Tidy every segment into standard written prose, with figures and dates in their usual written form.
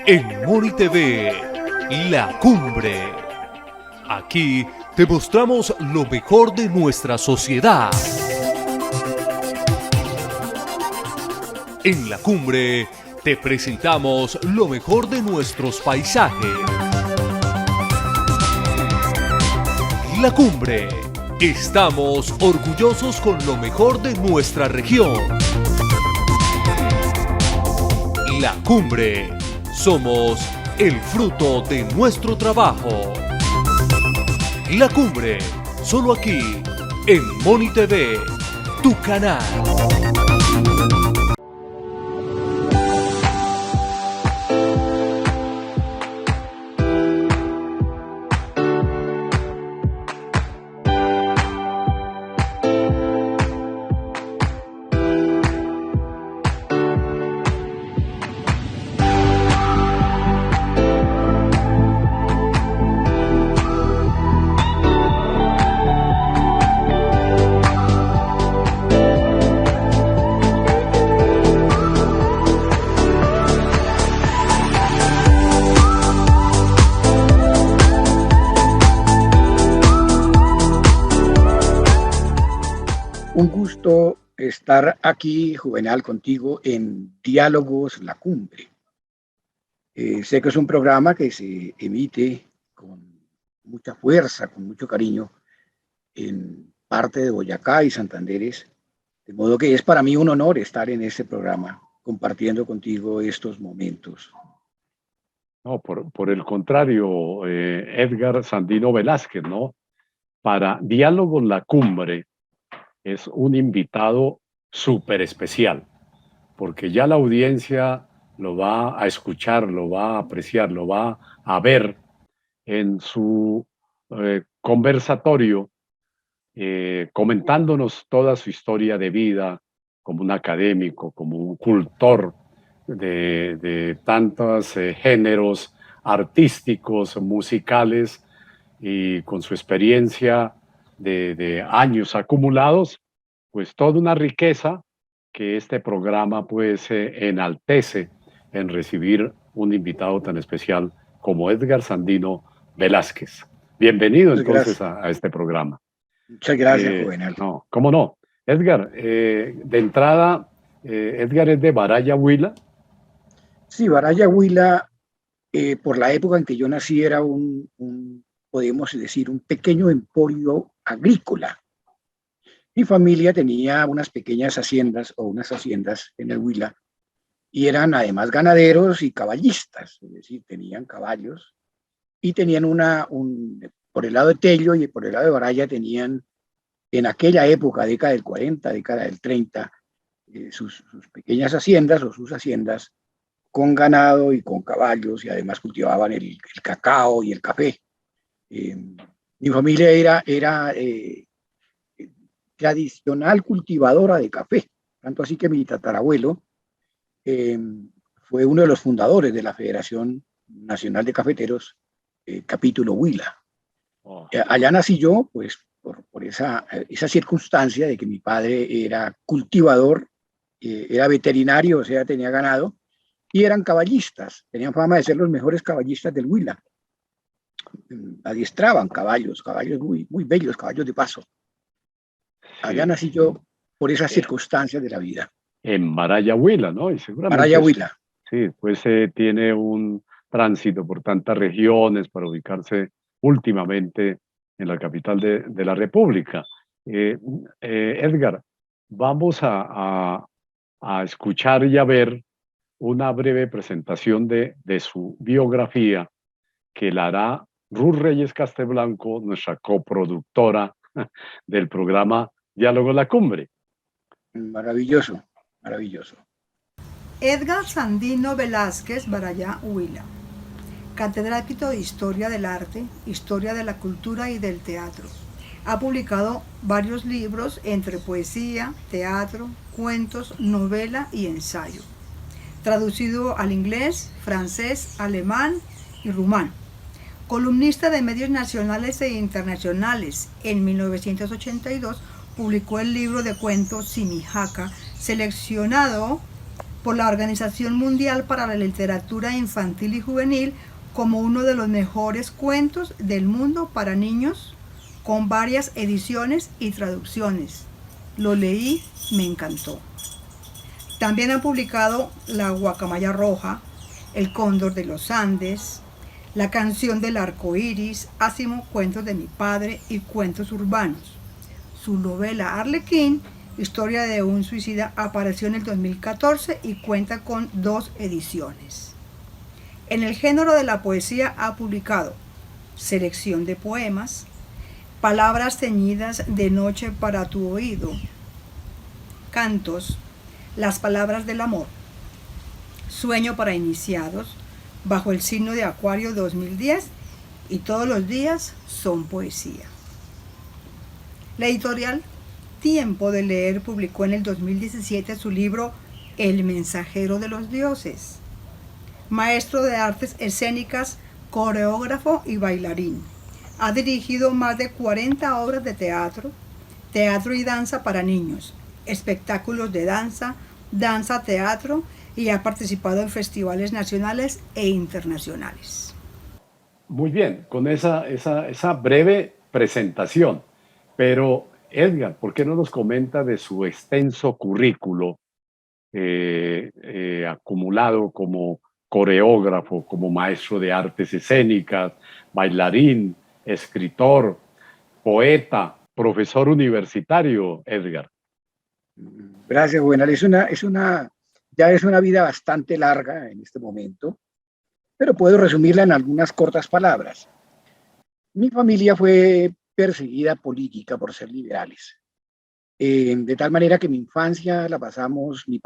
En Moni TV, La Cumbre. Aquí te mostramos lo mejor de nuestra sociedad. En La Cumbre te presentamos lo mejor de nuestros paisajes. La Cumbre. Estamos orgullosos con lo mejor de nuestra región. La Cumbre. Somos el fruto de nuestro trabajo. La Cumbre. Solo aquí, en Moni TV, tu canal. Un gusto estar aquí, Juvenal, contigo en Diálogos La Cumbre. Sé que es un programa que se emite con mucha fuerza, con mucho cariño, en parte de Boyacá y Santanderes, de modo que es para mí un honor estar en este programa, compartiendo contigo estos momentos. No, por el contrario, Edgar Sandino Velázquez, ¿no? Para Diálogos La Cumbre es un invitado súper especial, porque ya la audiencia lo va a escuchar, lo va a apreciar, lo va a ver en su conversatorio, comentándonos toda su historia de vida como un académico, como un cultor de tantos géneros artísticos, musicales, y con su experiencia de años acumulados, pues toda una riqueza que este programa pues enaltece en recibir un invitado tan especial como Edgar Sandino Velázquez. Bienvenido entonces a este programa. Muchas gracias, Juvenal. No, ¿cómo no? Edgar, de entrada, Edgar es de Baraya, Huila. Sí, Baraya, Huila, por la época en que yo nací, era podemos decir, un pequeño emporio agrícola. Mi familia tenía unas pequeñas haciendas o unas haciendas en el Huila y eran además ganaderos y caballistas, es decir, tenían caballos y tenían por el lado de Tello y por el lado de Baraya tenían en aquella época, década del 40, década del 30, sus pequeñas haciendas o sus haciendas con ganado y con caballos y además cultivaban el cacao y el café. Mi familia era tradicional cultivadora de café, tanto así que mi tatarabuelo fue uno de los fundadores de la Federación Nacional de Cafeteros, capítulo Huila. Oh. Allá nací yo, pues, por esa circunstancia de que mi padre era cultivador, era veterinario, o sea, tenía ganado, y eran caballistas, tenían fama de ser los mejores caballistas del Huila. Adiestraban caballos muy, muy bellos, caballos de paso. Allá nací yo por esas circunstancias de la vida. En Baraya, Huila, ¿no? Y seguramente Baraya, Huila. Sí, pues tiene un tránsito por tantas regiones para ubicarse últimamente en la capital de la República. Edgar, vamos a escuchar y a ver una breve presentación de su biografía que la hará Ruth Reyes Casteblanco, nuestra coproductora del programa Diálogo La Cumbre. Maravilloso, maravilloso. Edgar Sandino Velázquez, Baraya, Huila. Catedrático de Historia del Arte, Historia de la Cultura y del Teatro. Ha publicado varios libros entre poesía, teatro, cuentos, novela y ensayo. Traducido al inglés, francés, alemán y rumano. Columnista de medios nacionales e internacionales. En 1982 publicó el libro de cuentos Simijaca, seleccionado por la Organización Mundial para la Literatura Infantil y Juvenil como uno de los mejores cuentos del mundo para niños, con varias ediciones y traducciones. Lo leí, me encantó. También han publicado La guacamaya roja, El cóndor de los Andes, La canción del arco iris, Asimo, Cuentos de mi padre y Cuentos urbanos. Su novela Arlequín, Historia de un suicida, apareció en el 2014 y cuenta con 2 ediciones. En el género de la poesía ha publicado Selección de poemas, Palabras ceñidas de noche para tu oído, Cantos, Las palabras del amor, Sueño para iniciados, Bajo el signo de Acuario 2010 y Todos los días son poesía. La editorial Tiempo de Leer publicó en el 2017 su libro El mensajero de los dioses. Maestro de artes escénicas, coreógrafo y bailarín. Ha dirigido más de 40 obras de teatro, teatro y danza para niños, espectáculos de danza, danza-teatro y ha participado en festivales nacionales e internacionales. Muy bien, con esa breve presentación. Pero, Edgar, ¿por qué no nos comenta de su extenso currículo acumulado como coreógrafo, como maestro de artes escénicas, bailarín, escritor, poeta, profesor universitario, Edgar? Gracias, Juvenal. Ya es una vida bastante larga en este momento, pero puedo resumirla en algunas cortas palabras. Mi familia fue perseguida política por ser liberales. De tal manera que mi infancia la pasamos, mi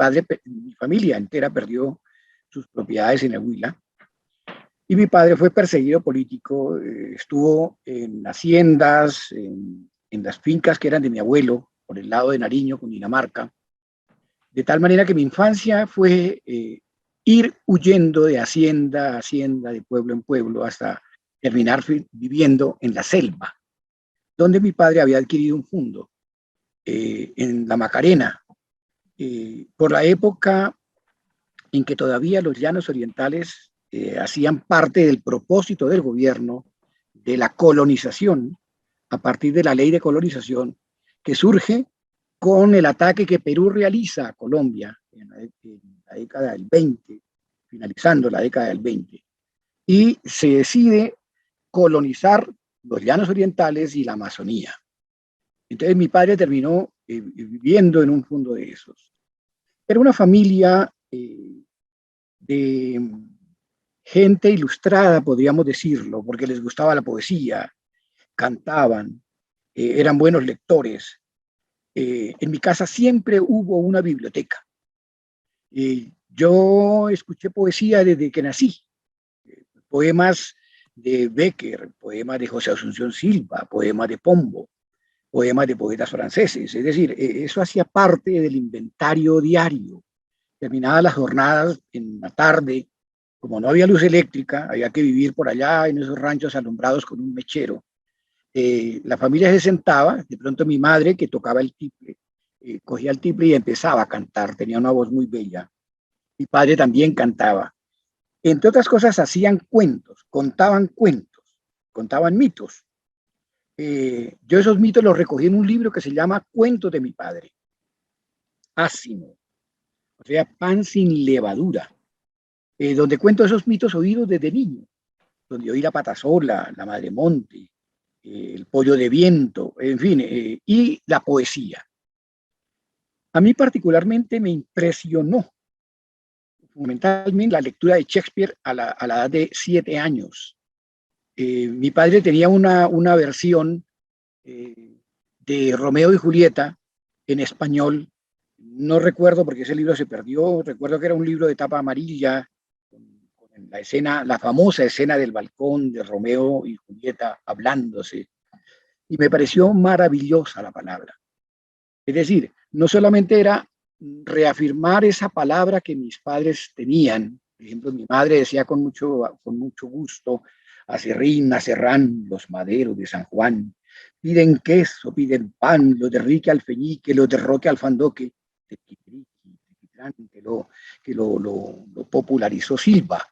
familia entera perdió sus propiedades en el Huila, y mi padre fue perseguido político, estuvo en haciendas, en las fincas que eran de mi abuelo, por el lado de Nariño, Cundinamarca, de tal manera que mi infancia fue ir huyendo de hacienda a hacienda, de pueblo en pueblo, hasta terminar viviendo en la selva, donde mi padre había adquirido un fundo, en la Macarena, por la época en que todavía los llanos orientales hacían parte del propósito del gobierno de la colonización, a partir de la ley de colonización, que surge con el ataque que Perú realiza a Colombia en la década del 20, finalizando la década del 20, y se decide colonizar los llanos orientales y la Amazonía. Entonces mi padre terminó viviendo en un fondo de esos. Era una familia de gente ilustrada, podríamos decirlo, porque les gustaba la poesía, cantaban, eran buenos lectores. En mi casa siempre hubo una biblioteca. Yo escuché poesía desde que nací. Poemas de Bécquer, poemas de José Asunción Silva, poemas de Pombo, poemas de poetas franceses. Es decir, eso hacía parte del inventario diario. Terminadas las jornadas en la tarde, como no había luz eléctrica, había que vivir por allá en esos ranchos alumbrados con un mechero. La familia se sentaba, de pronto mi madre, que tocaba el tiple, cogía el tiple y empezaba a cantar, tenía una voz muy bella. Mi padre también cantaba. Entre otras cosas, hacían cuentos, contaban mitos. Yo esos mitos los recogí en un libro que se llama Cuentos de mi padre. Asimo, o sea, pan sin levadura, donde cuento esos mitos oídos desde niño, donde oí la patasola, la madre monte, el pollo de viento, en fin, y la poesía. A mí particularmente me impresionó fundamentalmente la lectura de Shakespeare a la edad de 7 años. Mi padre tenía una versión de Romeo y Julieta en español. No recuerdo porque ese libro se perdió. Recuerdo que era un libro de tapa amarilla, con la famosa escena del balcón de Romeo y Julieta hablándose. Y me pareció maravillosa la palabra. Es decir, no solamente era reafirmar esa palabra que mis padres tenían. Por ejemplo, mi madre decía con mucho gusto: acerrín, acerrán, los maderos de San Juan, piden queso, piden pan, los de Rique Alfeñique, los de Roque Alfandoque, que lo popularizó Silva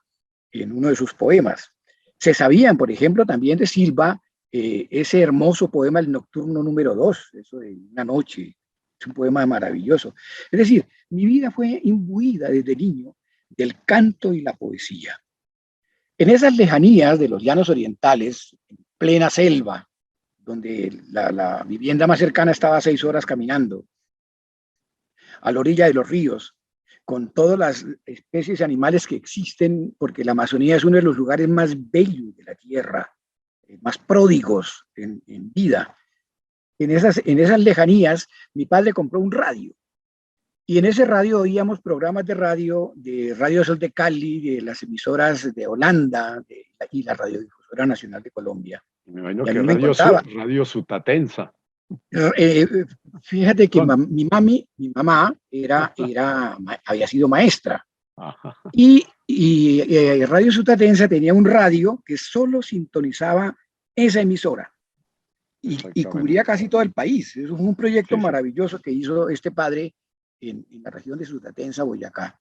en uno de sus poemas. Se sabían, por ejemplo, también de Silva ese hermoso poema, el Nocturno número 2, eso de una noche, es un poema maravilloso. Es decir, mi vida fue imbuida desde niño del canto y la poesía. En esas lejanías de los llanos orientales, en plena selva, donde la vivienda más cercana estaba a 6 horas caminando, a la orilla de los ríos, con todas las especies animales que existen, porque la Amazonía es uno de los lugares más bellos de la Tierra, más pródigos en vida. En esas lejanías, mi padre compró un radio. Y en ese radio oíamos programas de Radio Sol de Cali, de las emisoras de Holanda y la Radiodifusora Nacional de Colombia. Me imagino Y a que mí me encantaba. Radio Sutatensa. Eh, Fíjate que mi mamá había sido maestra. Ajá. Y Radio Sutatensa tenía un radio que solo sintonizaba esa emisora y cubría casi todo el país. Eso fue un proyecto maravilloso que hizo este padre en la región de Sutatensa, Boyacá.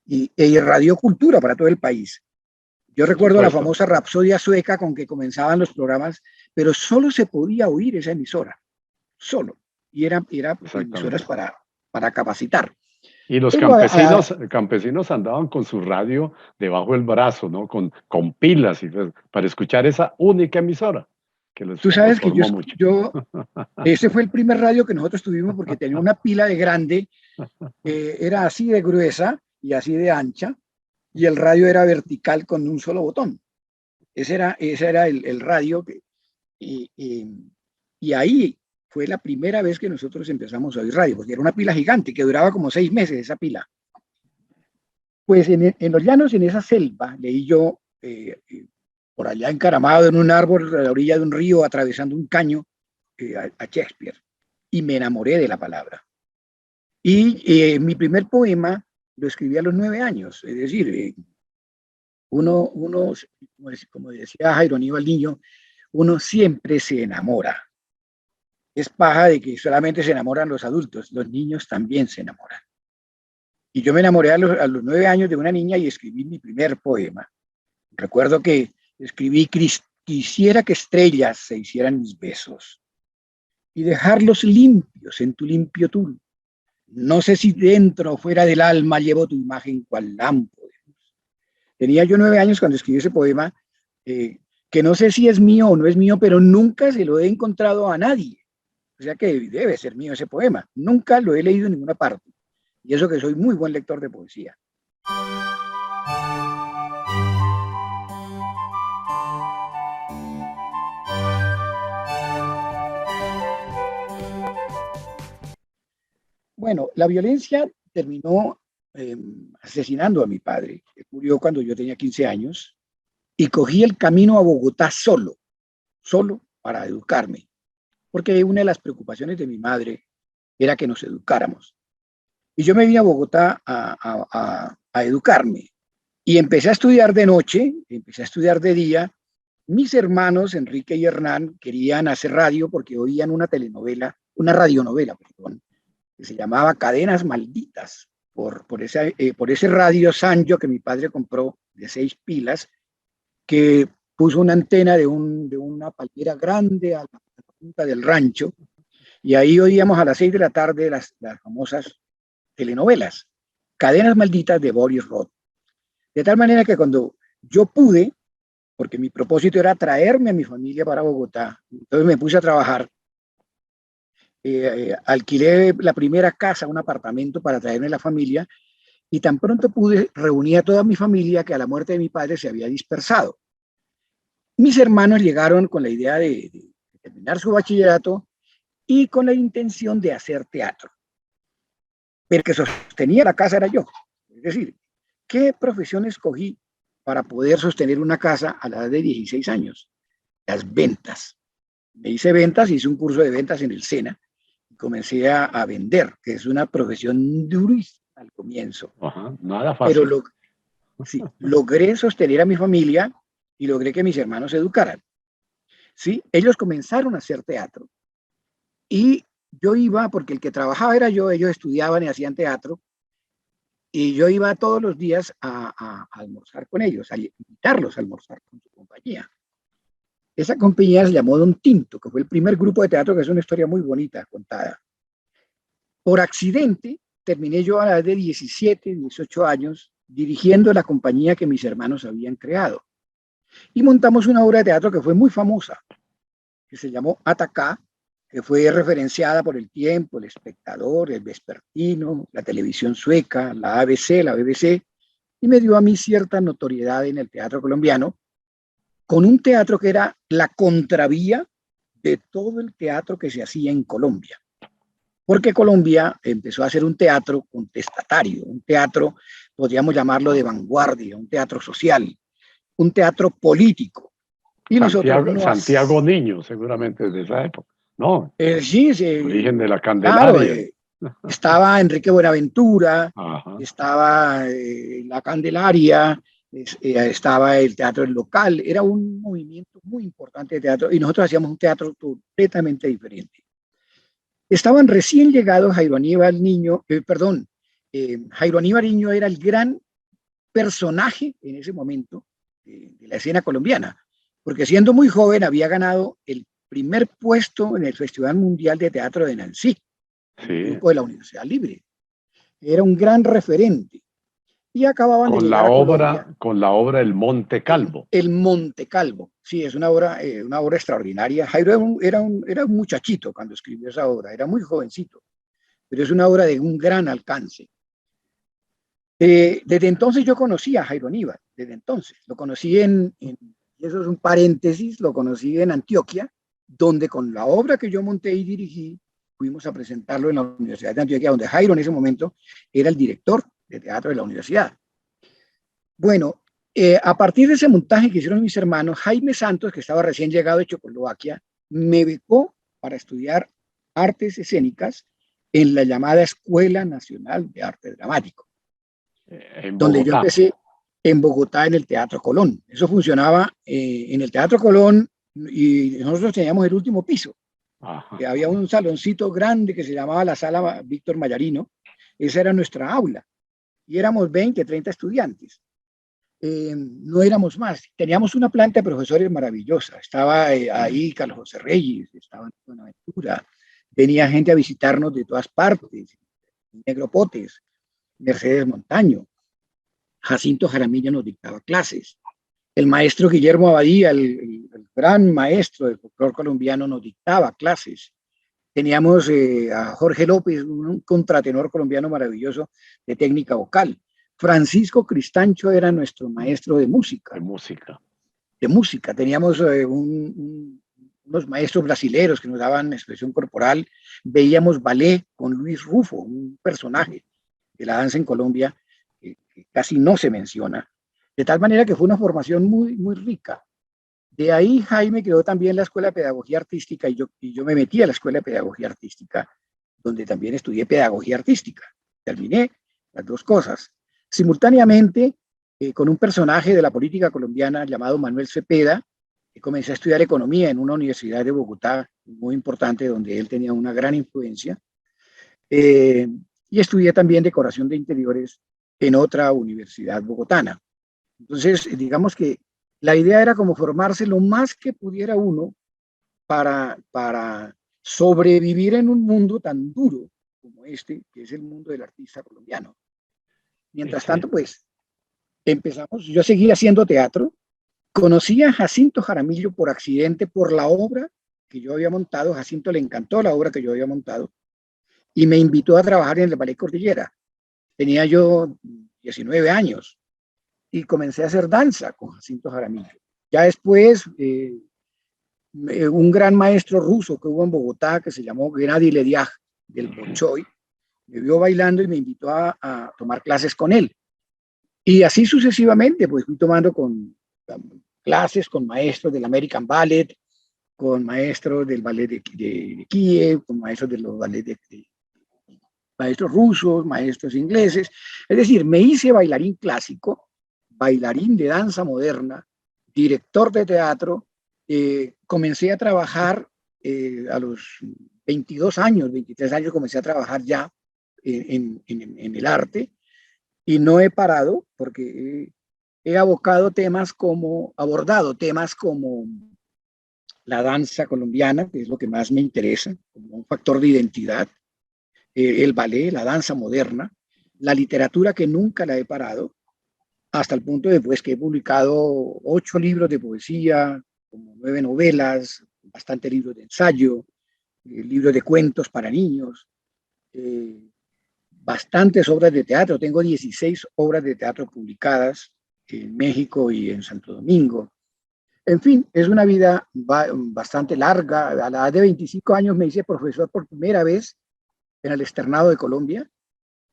Y Radio Cultura para todo el país. Yo recuerdo la famosa Rapsodia Sueca con que comenzaban los programas, pero solo se podía oír esa emisora. Solo. Y era emisoras para capacitar. Y los campesinos andaban con su radio debajo del brazo, ¿no? Con pilas para escuchar esa única emisora. Tú sabes que ese fue el primer radio que nosotros tuvimos porque tenía una pila de grande, era así de gruesa y así de ancha, y el radio era vertical con un solo botón. Ese era el radio. Y ahí fue la primera vez que nosotros empezamos a oír radio, porque era una pila gigante que duraba como 6 meses esa pila. Pues en los llanos, en esa selva, leí yo, por allá encaramado en un árbol a la orilla de un río, atravesando un caño, a Shakespeare, y me enamoré de la palabra. Y mi primer poema lo escribí a los 9 años, es decir, uno, como decía Jairo Aníbal Niño, uno siempre se enamora. Es paja de que solamente se enamoran los adultos, los niños también se enamoran. Y yo me enamoré a los 9 años de una niña y escribí mi primer poema. Recuerdo que escribí: quisiera que estrellas se hicieran mis besos y dejarlos limpios en tu limpio tul. No sé si dentro o fuera del alma llevo tu imagen cual lámpara. Tenía yo 9 años cuando escribí ese poema, que no sé si es mío o no es mío, pero nunca se lo he encontrado a nadie. O sea que debe ser mío ese poema. Nunca lo he leído en ninguna parte. Y eso que soy muy buen lector de poesía. Bueno, la violencia terminó asesinando a mi padre, que murió cuando yo tenía 15 años, y cogí el camino a Bogotá solo para educarme, porque una de las preocupaciones de mi madre era que nos educáramos. Y yo me vine a Bogotá a educarme, y empecé a estudiar de noche, empecé a estudiar de día. Mis hermanos, Enrique y Hernán, querían hacer radio porque oían una radionovela, que se llamaba Cadenas Malditas, por ese radio Sanyo que mi padre compró de 6 pilas, que puso una antena de una palmera grande a la punta del rancho, y ahí oíamos a las 6 de la tarde las famosas telenovelas, Cadenas Malditas de Boris Roth. De tal manera que cuando yo pude, porque mi propósito era traerme a mi familia para Bogotá, entonces me puse a trabajar. Alquilé la primera casa, un apartamento para traerme la familia, y tan pronto pude, reuní a toda mi familia que a la muerte de mi padre se había dispersado. Mis hermanos llegaron con la idea de terminar su bachillerato y con la intención de hacer teatro. Pero el que sostenía la casa era yo. Es decir, ¿qué profesión escogí para poder sostener una casa a la edad de 16 años? Las ventas. Me hice ventas, hice un curso de ventas en el SENA, comencé a vender, que es una profesión durísima al comienzo. Ajá, nada fácil. Pero logré sostener a mi familia y logré que mis hermanos se educaran. ¿Sí? Ellos comenzaron a hacer teatro. Y yo iba, porque el que trabajaba era yo, ellos estudiaban y hacían teatro. y yo iba todos los días a almorzar con ellos, a invitarlos a almorzar con su compañía. Esa compañía se llamó Don Tinto, que fue el primer grupo de teatro, que es una historia muy bonita contada. Por accidente, terminé yo a la edad de 17, 18 años dirigiendo la compañía que mis hermanos habían creado. Y montamos una obra de teatro que fue muy famosa, que se llamó Atacá, que fue referenciada por El Tiempo, El Espectador, El Vespertino, la televisión sueca, la ABC, la BBC, y me dio a mí cierta notoriedad en el teatro colombiano, con un teatro que era la contravía de todo el teatro que se hacía en Colombia. Porque Colombia empezó a hacer un teatro contestatario, un teatro, podríamos llamarlo de vanguardia, un teatro social, un teatro político. Y Santiago, nosotros Santiago Niño, seguramente desde esa época. No, sí, origen de la claro, Candelaria. estaba Enrique Buenaventura, Ajá. estaba la Candelaria, estaba el teatro del local, era un movimiento muy importante de teatro y nosotros hacíamos un teatro completamente diferente. Estaban recién llegados Jairo Aníbal Niño, Jairo Aníbal Niño era el gran personaje en ese momento de la escena colombiana, porque siendo muy joven había ganado el primer puesto en el Festival Mundial de Teatro de Nancy, en el grupo de la Universidad Libre. Era un gran referente. Y acababan de llegar a Colombia. Con la obra El Monte Calvo. El Monte Calvo, sí, es una obra extraordinaria. Jairo era un muchachito cuando escribió esa obra, era muy jovencito, pero es una obra de un gran alcance. Desde entonces yo conocí a Jairo Aníbal, desde entonces. Lo conocí y eso es un paréntesis, lo conocí en Antioquia, donde con la obra que yo monté y dirigí, fuimos a presentarlo en la Universidad de Antioquia, donde Jairo en ese momento era el director de teatro de la universidad. Bueno, a partir de ese montaje que hicieron mis hermanos, Jaime Santos, que estaba recién llegado de Checoslovaquia, me becó para estudiar artes escénicas en la llamada Escuela Nacional de Arte Dramático, donde yo empecé en Bogotá en el Teatro Colón. Eso funcionaba en el Teatro Colón y nosotros teníamos el último piso. Había un saloncito grande que se llamaba la Sala Víctor Mayarino. Esa era nuestra aula. Y éramos 20, 30 estudiantes. No éramos más. Teníamos una planta de profesores maravillosa. Estaba ahí Carlos José Reyes, estaba Buenaventura. Venía gente a visitarnos de todas partes. Negro Potes, Mercedes Montaño. Jacinto Jaramillo nos dictaba clases. El maestro Guillermo Abadía, el gran maestro del folclore colombiano, nos dictaba clases. Teníamos a Jorge López, un contratenor colombiano maravilloso de técnica vocal. Francisco Cristancho era nuestro maestro de música. De música. Teníamos unos maestros brasileros que nos daban expresión corporal. Veíamos ballet con Luis Rufo, un personaje de la danza en Colombia que casi no se menciona. De tal manera que fue una formación muy, muy rica. De ahí Jaime creó también la Escuela de Pedagogía Artística y yo me metí a la Escuela de Pedagogía Artística, donde también estudié Pedagogía Artística. Terminé las dos cosas. Simultáneamente, con un personaje de la política colombiana llamado Manuel Cepeda, comencé a estudiar Economía en una universidad de Bogotá muy importante, donde él tenía una gran influencia. Y estudié también Decoración de Interiores en otra universidad bogotana. Entonces, digamos que la idea era como formarse lo más que pudiera uno para sobrevivir en un mundo tan duro como este, que es el mundo del artista colombiano. Mientras tanto, pues, empezamos, yo seguía haciendo teatro, conocí a Jacinto Jaramillo por accidente, por la obra que yo había montado. Jacinto le encantó la obra que yo había montado y me invitó a trabajar en el Ballet Cordillera. Tenía yo 19 años. Y comencé a hacer danza con Jacinto Jaramillo. Ya después, un gran maestro ruso que hubo en Bogotá, que se llamó Gennady Ledyaj, del Bolshoi, me vio bailando y me invitó a tomar clases con él. Y así sucesivamente, pues fui tomando clases con maestros del American Ballet, con maestros del ballet de Kiev, con maestros de los ballets maestros rusos, maestros ingleses. Es decir, me hice bailarín clásico, bailarín de danza moderna, director de teatro. Comencé a trabajar a los 22 años, 23 años, comencé a trabajar ya en el arte. y no he parado porque he abordado temas como la danza colombiana, que es lo que más me interesa, como un factor de identidad, el ballet, la danza moderna, la literatura que nunca la he parado, hasta el punto de pues, que he publicado 8 libros de poesía, como 9 novelas, bastante libros de ensayo, libros de cuentos para niños, eh, bastantes obras de teatro. Tengo 16 obras de teatro publicadas en México y en Santo Domingo. En fin, es una vida bastante larga. A la edad de 25 años me hice profesor por primera vez en el Externado de Colombia,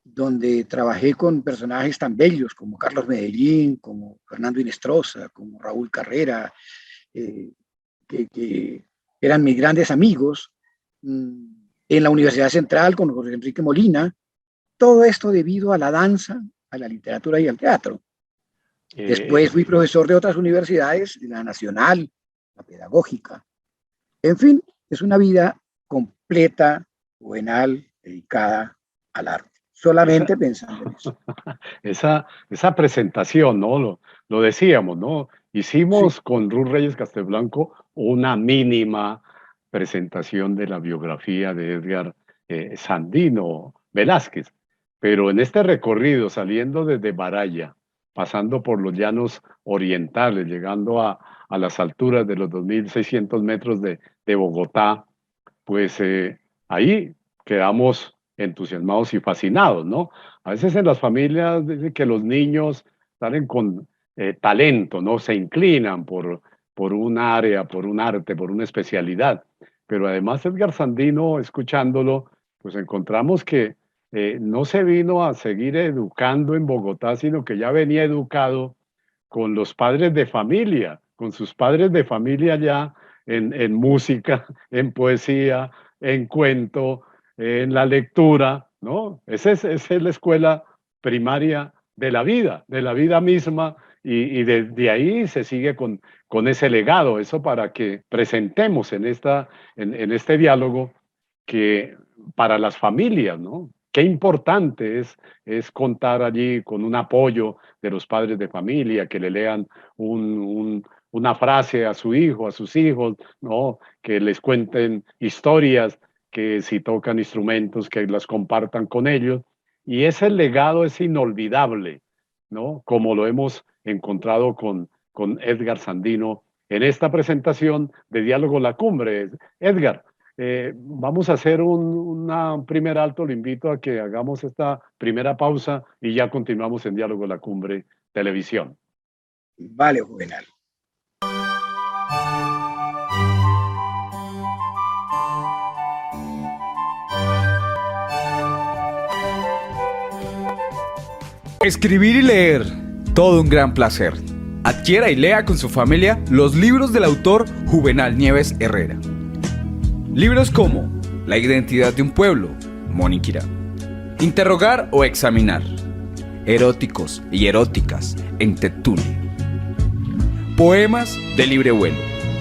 donde trabajé con personajes tan bellos como Carlos Medellín, como Fernando Inestrosa, como Raúl Carrera, eh, que eran mis grandes amigos. En la Universidad Central con José Enrique Molina. Todo esto debido a la danza, a la literatura y al teatro. Eh, Después fui profesor de otras universidades, de la Nacional, la Pedagógica. En fin, es una vida completa, buenal, dedicada al arte. esa, Solamente pensando en eso. esa presentación, ¿no? Lo decíamos, ¿no? Sí, Hicimos con Ruth Reyes Castelblanco una mínima presentación de la biografía de Edgar Sandino Velázquez, pero en este recorrido, saliendo desde Baraya, pasando por los llanos orientales, llegando a las alturas de los 2.600 metros de Bogotá, pues ahí quedamos entusiasmados y fascinados, ¿no? A veces en las familias dicen que los niños salen con talento, ¿no? Se inclinan por un área, por un arte, por una especialidad. Pero además Edgar Sandino, escuchándolo, pues encontramos que no se vino a seguir educando en Bogotá, sino que ya venía educado con los padres de familia, con sus padres de familia ya en música, en poesía, en cuento, en la lectura, ¿no? Esa es la escuela primaria de la vida misma, y de ahí se sigue con ese legado, eso para que presentemos en este diálogo que para las familias, ¿no? Qué importante es contar allí con un apoyo de los padres de familia, que le lean una frase a su hijo, a sus hijos, ¿no? Que les cuenten historias, que si tocan instrumentos, que las compartan con ellos. Y ese legado es inolvidable, ¿no? Como lo hemos encontrado con Edgar Sandino en esta presentación de Diálogo La Cumbre. Edgar, vamos a hacer un primer alto, lo invito a que hagamos esta primera pausa y ya continuamos en Diálogo La Cumbre Televisión. vale, Juvenal. Escribir y leer, todo un gran placer. Adquiera y lea con su familia los libros del autor Juvenal Nieves Herrera. Libros como La identidad de un pueblo, Moniquirá. Interrogar o examinar. Eróticos y eróticas, en Tetule. Poemas de libre vuelo.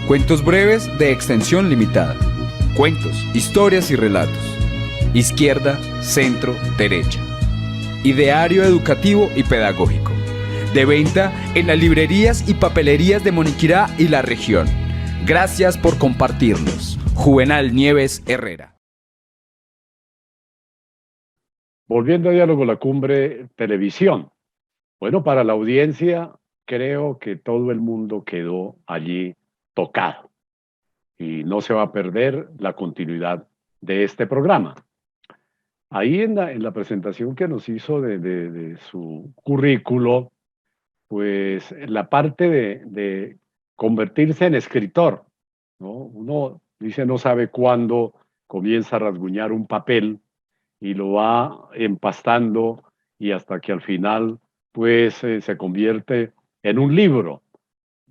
Cuentos breves de extensión limitada. Cuentos, historias y relatos. Izquierda, centro, derecha. Ideario educativo y pedagógico. De venta en las librerías y papelerías de Moniquirá y la región. Gracias por compartirlos. Juvenal Nieves Herrera. Volviendo a Diálogo La Cumbre Televisión. Bueno, para la audiencia creo que todo el mundo quedó allí tocado y no se va a perder la continuidad de este programa. Ahí en la presentación que nos hizo de su currículo, pues la parte de convertirse en escritor, ¿no? Uno dice no sabe cuándo comienza a rasguñar un papel y lo va empastando y hasta que al final pues se convierte en un libro.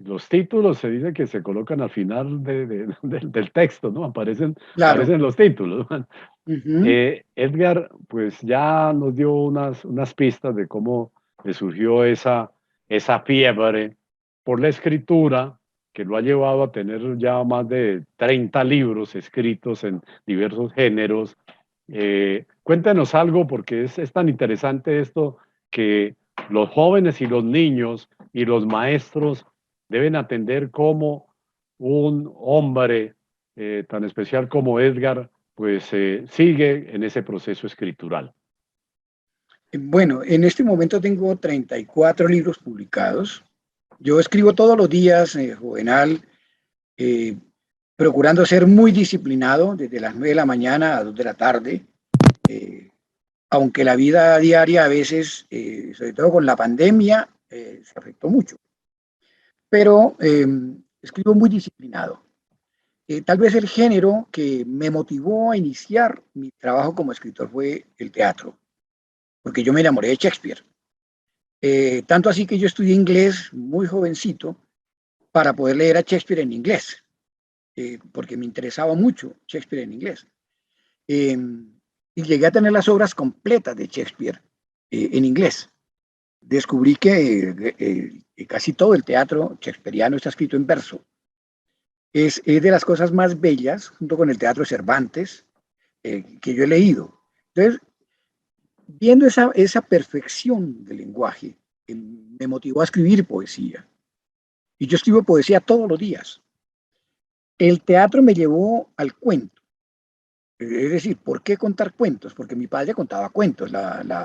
Los títulos se dice que se colocan al final del texto, ¿no? Claro. Aparecen los títulos. Uh-huh. Edgar, pues ya nos dio unas pistas de cómo le surgió esa fiebre por la escritura que lo ha llevado a tener ya más de 30 libros escritos en diversos géneros. Cuéntanos algo porque es tan interesante esto que los jóvenes y los niños y los maestros deben atender como un hombre tan especial como Edgar, pues sigue en ese proceso escritural. Bueno, en este momento tengo 34 libros publicados. Yo escribo todos los días, Juvenal, eh, procurando ser muy disciplinado desde las 9 de la mañana a 2 de la tarde, eh, aunque la vida diaria a veces, sobre todo con la pandemia, se afectó mucho. Pero escribo muy disciplinado. Tal vez el género que me motivó a iniciar mi trabajo como escritor fue el teatro, porque yo me enamoré de Shakespeare. Tanto así que yo estudié inglés muy jovencito para poder leer a Shakespeare en inglés, porque me interesaba mucho Shakespeare en inglés. Y llegué a tener las obras completas de Shakespeare en inglés. Descubrí que casi todo el teatro shakespeariano está escrito en verso. Es de las cosas más bellas, junto con el teatro Cervantes, que yo he leído. Entonces, viendo esa perfección del lenguaje, me motivó a escribir poesía. Y yo escribo poesía todos los días. El teatro me llevó al cuento. Es decir, ¿por qué contar cuentos? Porque mi padre contaba cuentos.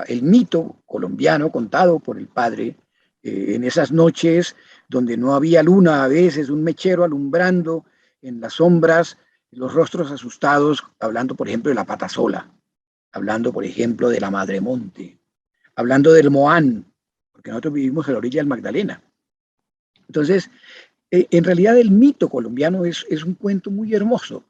El mito colombiano contado por el padre en esas noches donde no había luna, a veces un mechero alumbrando en las sombras, los rostros asustados, hablando, por ejemplo, de la pata sola, hablando, por ejemplo, de la Madre Monte, hablando del Moán, porque nosotros vivimos a la orilla del Magdalena. Entonces, en realidad el mito colombiano es un cuento muy hermoso,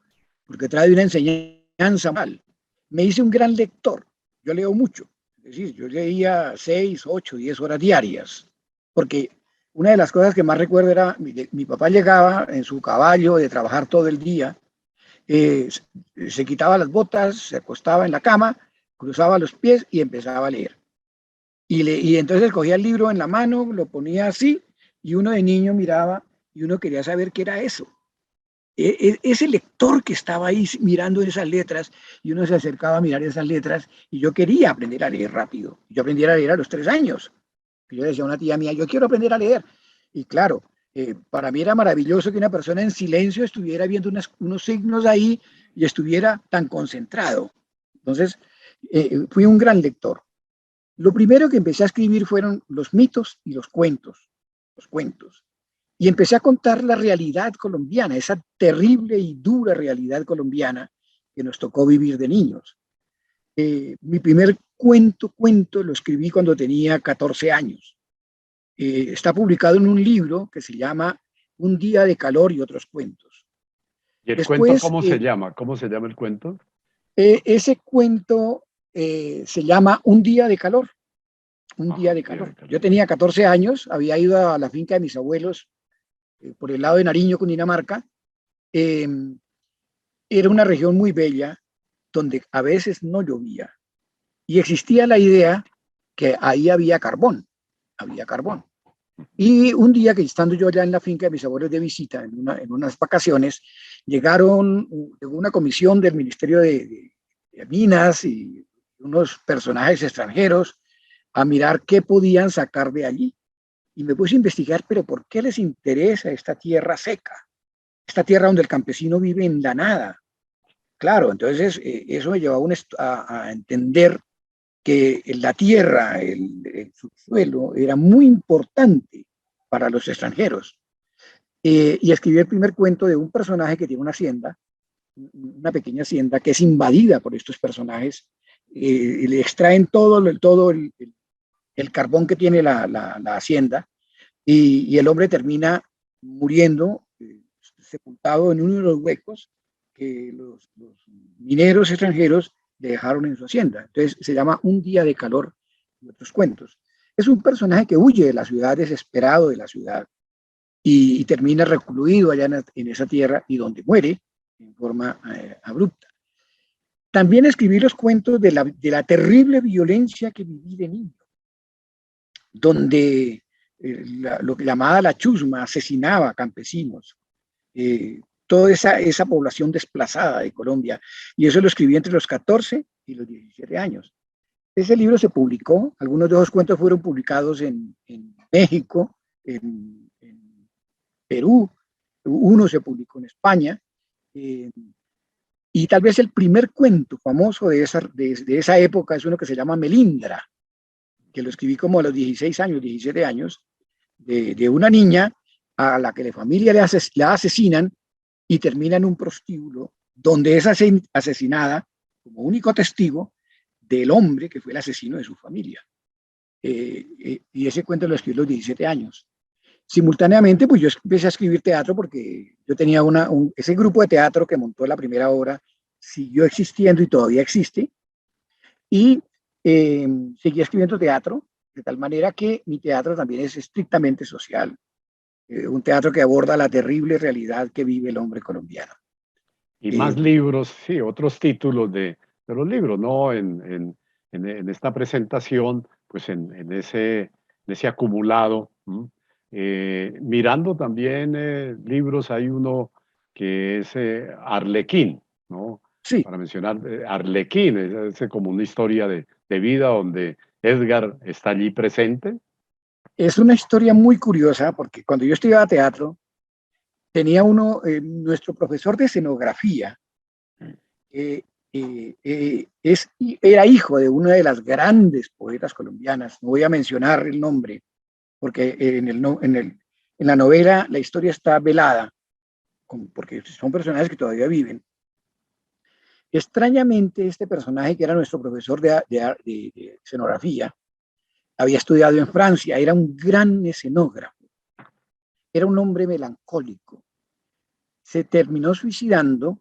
porque trae una enseñanza mal. Me hice un gran lector, yo leo mucho, es decir, yo leía 6, 8, 10 horas diarias, porque una de las cosas que más recuerdo era, mi papá llegaba en su caballo de trabajar todo el día, se quitaba las botas, se acostaba en la cama, cruzaba los pies y empezaba a leer. Y entonces cogía el libro en la mano, lo ponía así, y uno de niño miraba y uno quería saber qué era eso. Ese lector que estaba ahí mirando esas letras, y uno se acercaba a mirar esas letras, y yo quería aprender a leer rápido. Yo aprendí a leer a los 3 años. Yo decía a una tía mía, yo quiero aprender a leer. Y claro, para mí era maravilloso que una persona en silencio estuviera viendo unos signos ahí y estuviera tan concentrado. Entonces, fui un gran lector. Lo primero que empecé a escribir fueron los mitos y los cuentos. Los cuentos. Y empecé a contar la realidad colombiana, esa terrible y dura realidad colombiana que nos tocó vivir de niños. Mi primer cuento lo escribí cuando tenía 14 años. Está publicado en un libro que se llama Un día de calor y otros cuentos. ¿Y el Después, cuento cómo se llama? ¿Cómo se llama el cuento? Ese cuento se llama Un día de calor. Un día de calor. Yo tenía 14 años, había ido a la finca de mis abuelos por el lado de Nariño, Cundinamarca. Era una región muy bella donde a veces no llovía. Y existía la idea que ahí había carbón. Había carbón. Y un día que estando yo allá en la finca de mis abuelos de visita, en unas vacaciones, llegó una comisión del Ministerio de Minas y unos personajes extranjeros a mirar qué podían sacar de allí. Y me puse a investigar, pero ¿por qué les interesa esta tierra seca? Esta tierra donde el campesino vive en la nada. Claro, entonces eso me llevó a entender que la tierra, el subsuelo, era muy importante para los extranjeros. Y escribí el primer cuento de un personaje que tiene una hacienda, una pequeña hacienda que es invadida por estos personajes, y le extraen todo el carbón que tiene la hacienda, y el hombre termina muriendo, sepultado en uno de los huecos que los mineros extranjeros le dejaron en su hacienda. Entonces se llama Un día de calor y otros cuentos. Es un personaje que huye de la ciudad, desesperado de la ciudad, y termina recluido allá en esa tierra y donde muere en forma abrupta. También escribí los cuentos de la terrible violencia que viví de niño, donde lo que llamaba la chusma asesinaba a campesinos, toda esa población desplazada de Colombia, y eso lo escribí entre los 14 y los 17 años. Ese libro se publicó, algunos de esos cuentos fueron publicados en México, en Perú, uno se publicó en España, y tal vez el primer cuento famoso de esa época es uno que se llama Melindra, que lo escribí como a los 16 años, 17 años, de una niña a la que la familia la asesinan y termina en un prostíbulo donde es asesinada como único testigo del hombre que fue el asesino de su familia. Y ese cuento lo escribí a los 17 años. Simultáneamente, pues yo empecé a escribir teatro porque yo tenía ese grupo de teatro que montó la primera obra, siguió existiendo y todavía existe, y seguí escribiendo teatro, de tal manera que mi teatro también es estrictamente social, un teatro que aborda la terrible realidad que vive el hombre colombiano. Y más libros, sí, otros títulos de los libros, ¿no? En esta presentación, pues en ese acumulado, mirando también libros, hay uno que es Arlequín, ¿no? Sí. Para mencionar, Arlequín, es como una historia de vida donde Edgar está allí presente. Es una historia muy curiosa porque cuando yo estudiaba teatro, tenía nuestro profesor de escenografía, era hijo de una de las grandes poetas colombianas, no voy a mencionar el nombre, porque en la novela la historia está velada, porque son personajes que todavía viven. Extrañamente, este personaje, que era nuestro profesor de escenografía, había estudiado en Francia, era un gran escenógrafo, era un hombre melancólico. Se terminó suicidando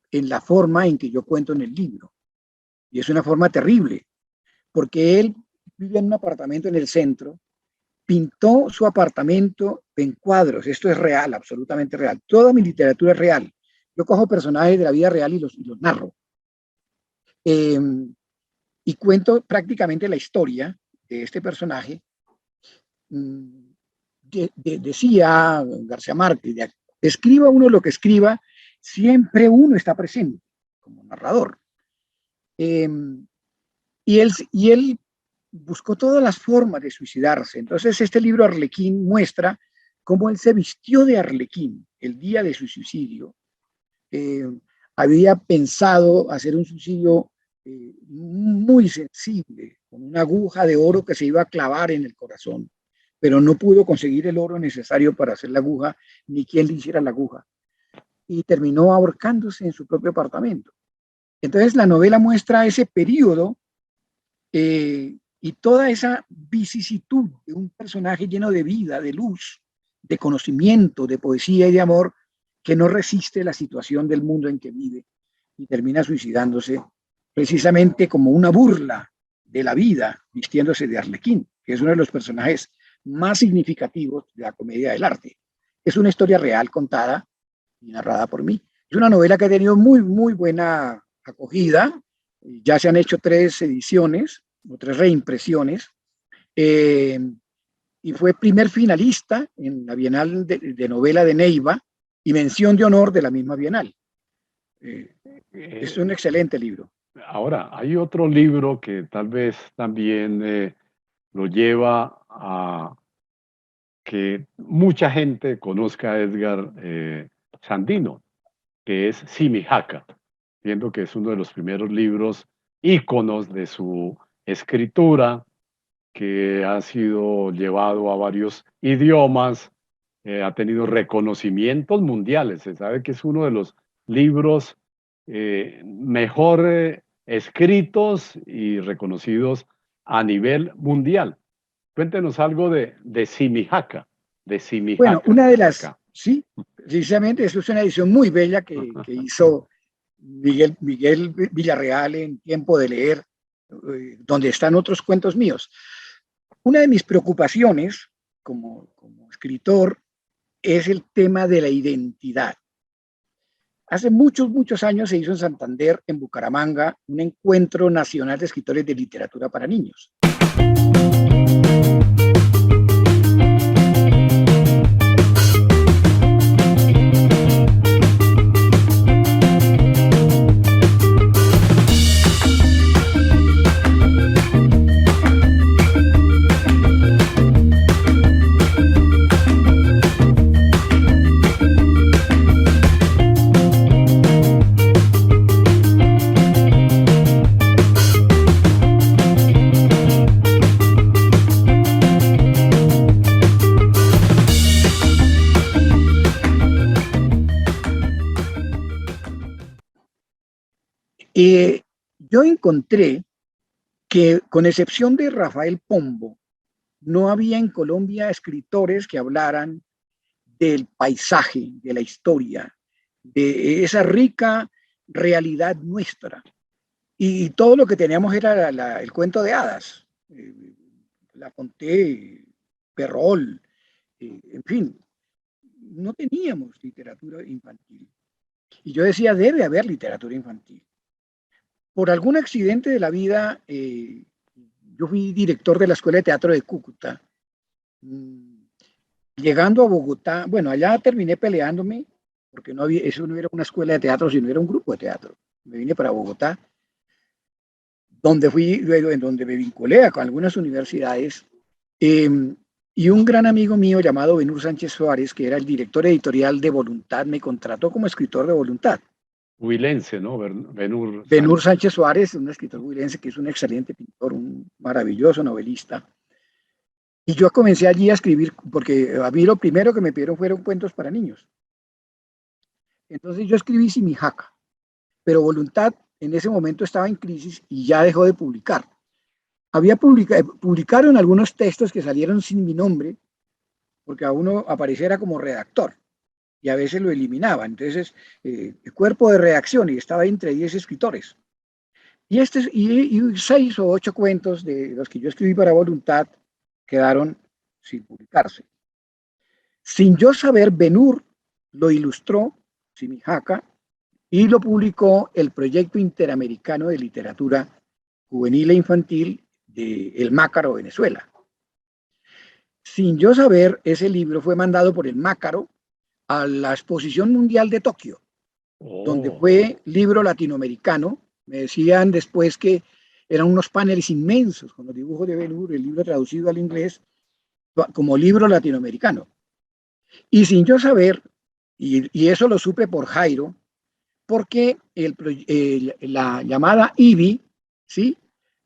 en la forma en que yo cuento en el libro. Y es una forma terrible, porque él vivía en un apartamento en el centro, pintó su apartamento en cuadros. Esto es real, absolutamente real. Toda mi literatura es real. Yo cojo personajes de la vida real y los narro. Y cuento prácticamente la historia de este personaje. Decía García Márquez, escriba uno lo que escriba, siempre uno está presente como narrador. Y él buscó todas las formas de suicidarse. Entonces este libro Arlequín muestra cómo él se vistió de Arlequín el día de su suicidio. Había pensado hacer un suicidio muy sensible, con una aguja de oro que se iba a clavar en el corazón, pero no pudo conseguir el oro necesario para hacer la aguja, ni quien le hiciera la aguja. Y terminó ahorcándose en su propio apartamento. Entonces la novela muestra ese periodo y toda esa vicisitud de un personaje lleno de vida, de luz, de conocimiento, de poesía y de amor, que no resiste la situación del mundo en que vive y termina suicidándose precisamente como una burla de la vida, vistiéndose de Arlequín, que es uno de los personajes más significativos de la comedia del arte. Es una historia real contada y narrada por mí. Es una novela que ha tenido muy, muy buena acogida. Ya se han hecho 3 ediciones o 3 reimpresiones. Y fue primer finalista en la Bienal de Novela de Neiva y mención de honor de la misma Bienal. Es un excelente libro. Ahora, hay otro libro que tal vez también lo lleva a que mucha gente conozca a Edgar Sandino, que es Simijaca, viendo que es uno de los primeros libros íconos de su escritura, que ha sido llevado a varios idiomas, ha tenido reconocimientos mundiales. Se sabe que es uno de los libros mejor escritos y reconocidos a nivel mundial. Cuéntenos algo de Simijaca. Bueno, una de las, sí, precisamente, eso es una edición muy bella que hizo Miguel Villarreal en Tiempo de Leer, donde están otros cuentos míos. Una de mis preocupaciones como escritor es el tema de la identidad. Hace muchos, muchos años se hizo en Santander, en Bucaramanga, un encuentro nacional de escritores de literatura para niños. Yo encontré que, con excepción de Rafael Pombo, no había en Colombia escritores que hablaran del paisaje, de la historia, de esa rica realidad nuestra. Y todo lo que teníamos era el cuento de hadas. La Conté, Perrol, en fin, no teníamos literatura infantil. Y yo decía, debe haber literatura infantil. Por algún accidente de la vida, yo fui director de la Escuela de Teatro de Cúcuta. Llegando a Bogotá, bueno, allá terminé peleándome, porque no había, eso no era una escuela de teatro, sino era un grupo de teatro. Me vine para Bogotá, donde fui, luego en donde me vinculé con algunas universidades, y un gran amigo mío llamado Benur Sánchez Suárez, que era el director editorial de Voluntad, me contrató como escritor de Voluntad. Huilense, ¿no? Benur Benur Sánchez. Sánchez Suárez, un escritor huilense que es un excelente pintor, un maravilloso novelista. Y yo comencé allí a escribir, porque a mí lo primero que me pidieron fueron cuentos para niños. Entonces yo escribí Simijaca, pero Voluntad en ese momento estaba en crisis y ya dejó de publicar. Publicaron algunos textos que salieron sin mi nombre, porque a uno apareciera como redactor, y a veces lo eliminaba. Entonces, el cuerpo de redacción, y estaba entre 10 escritores. Y 6 o 8 cuentos de los que yo escribí para Voluntad quedaron sin publicarse. Sin yo saber, Benur lo ilustró, Simijaca, y lo publicó el Proyecto Interamericano de Literatura Juvenil e Infantil de El Mácaro, Venezuela. Sin yo saber, ese libro fue mandado por el Mácaro a la Exposición Mundial de Tokio, donde fue libro latinoamericano. Me decían después que eran unos paneles inmensos con los dibujos de Ben-Hur, el libro traducido al inglés como libro latinoamericano. Y sin yo saber, y eso lo supe por Jairo, porque la llamada IBI, ¿sí?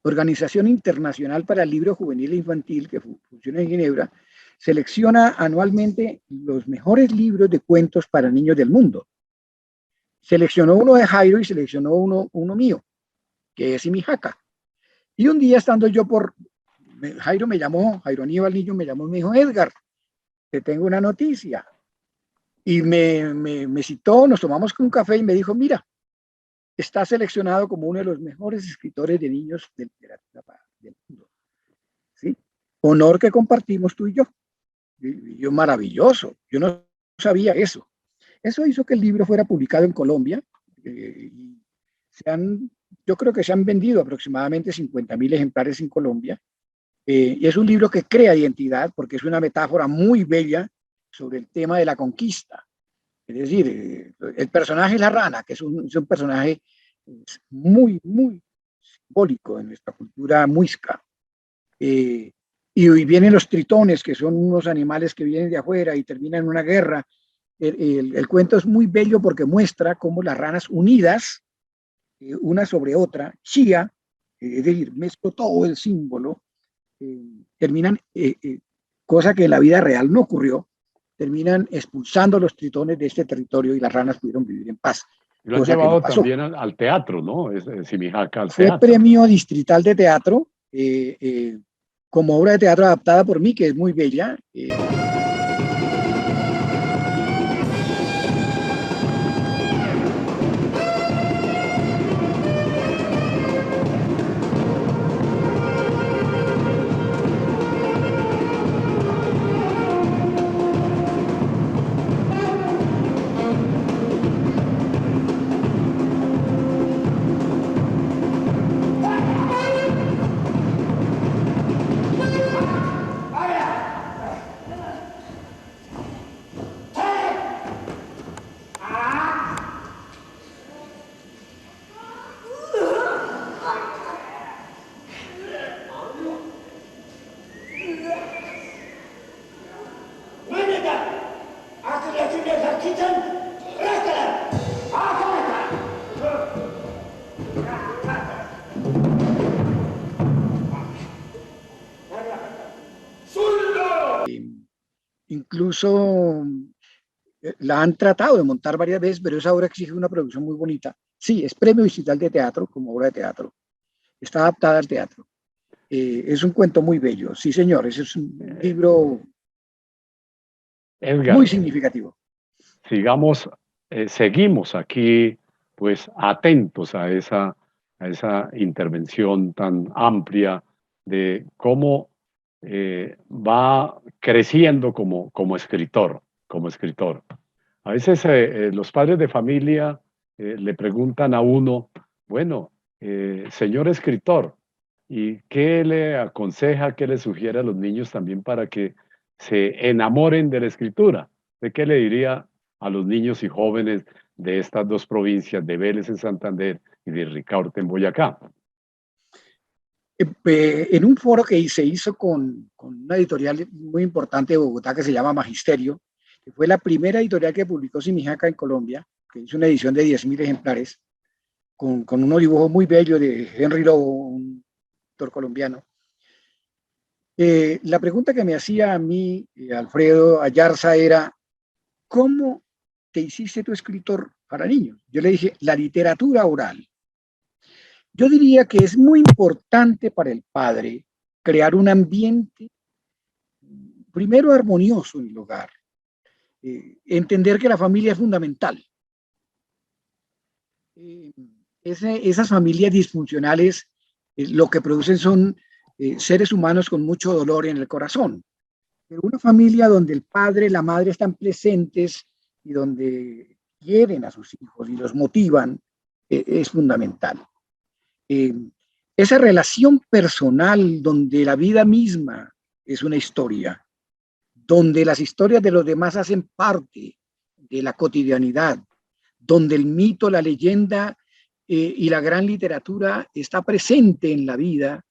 Organización Internacional para el Libro Juvenil e Infantil, que funciona en Ginebra, selecciona anualmente los mejores libros de cuentos para niños del mundo. Seleccionó uno de Jairo y seleccionó uno mío, que es Simijaca. Y un día estando yo Jairo me llamó, Jairo Aníbal Niño me llamó y me dijo, Edgar, te tengo una noticia. Y me citó, nos tomamos un café y me dijo, mira, está seleccionado como uno de los mejores escritores de niños de literatura del mundo. ¿Sí? Honor que compartimos tú y yo. Y yo, maravilloso, yo no sabía eso. Eso hizo que el libro fuera publicado en Colombia. Y yo creo que se han vendido aproximadamente 50.000 ejemplares en Colombia. Y es un libro que crea identidad porque es una metáfora muy bella sobre el tema de la conquista. Es decir, el personaje es la rana, que es un personaje muy, muy simbólico en nuestra cultura muisca. Y vienen los tritones, que son unos animales que vienen de afuera y terminan en una guerra. El cuento es muy bello porque muestra cómo las ranas unidas, una sobre otra, chía, es decir, mezclo todo el símbolo, terminan, cosa que en la vida real no ocurrió, terminan expulsando los tritones de este territorio y las ranas pudieron vivir en paz. Lo han llevado también al teatro, ¿no? Simijaca al Fue teatro. premio distrital de teatro, como obra de teatro adaptada por mí, que es muy bella. Incluso la han tratado de montar varias veces, pero esa obra exige una producción muy bonita Sí, es premio digital de teatro como obra de teatro. Está adaptada al teatro. Es un cuento muy bello. Sí, señor, ese es un libro muy Edgar, significativo. sigamos, seguimos aquí, pues atentos a esa intervención tan amplia de cómo va creciendo como escritor, como escritor. A veces los padres de familia le preguntan a uno, bueno, señor escritor, ¿y qué le aconseja, qué le sugiere a los niños también para que se enamoren de la escritura? ¿De qué le diría a los niños y jóvenes de estas dos provincias, de Vélez en Santander y de Ricaurte en Boyacá? En un foro que se hizo con una editorial muy importante de Bogotá que se llama Magisterio, que fue la primera editorial que publicó Simijaca en Colombia, que hizo una edición de 10.000 ejemplares, con unos dibujos muy bellos de Henry Lobo, un autor colombiano. La pregunta que me hacía a mí, Alfredo Ayarza, era, ¿cómo te hiciste tu escritor para niños? Yo le dije, la literatura oral. Yo diría que es muy importante para el padre crear un ambiente, primero armonioso en el hogar, entender que la familia es fundamental. Esas familias disfuncionales lo que producen son seres humanos con mucho dolor en el corazón. Pero una familia donde el padre y la madre están presentes y donde quieren a sus hijos y los motivan, es fundamental. Eh, esa relación personal donde la vida misma es una historia, donde las historias de los demás hacen parte de la cotidianidad, donde el mito, la leyenda y la gran literatura está presente en la vida,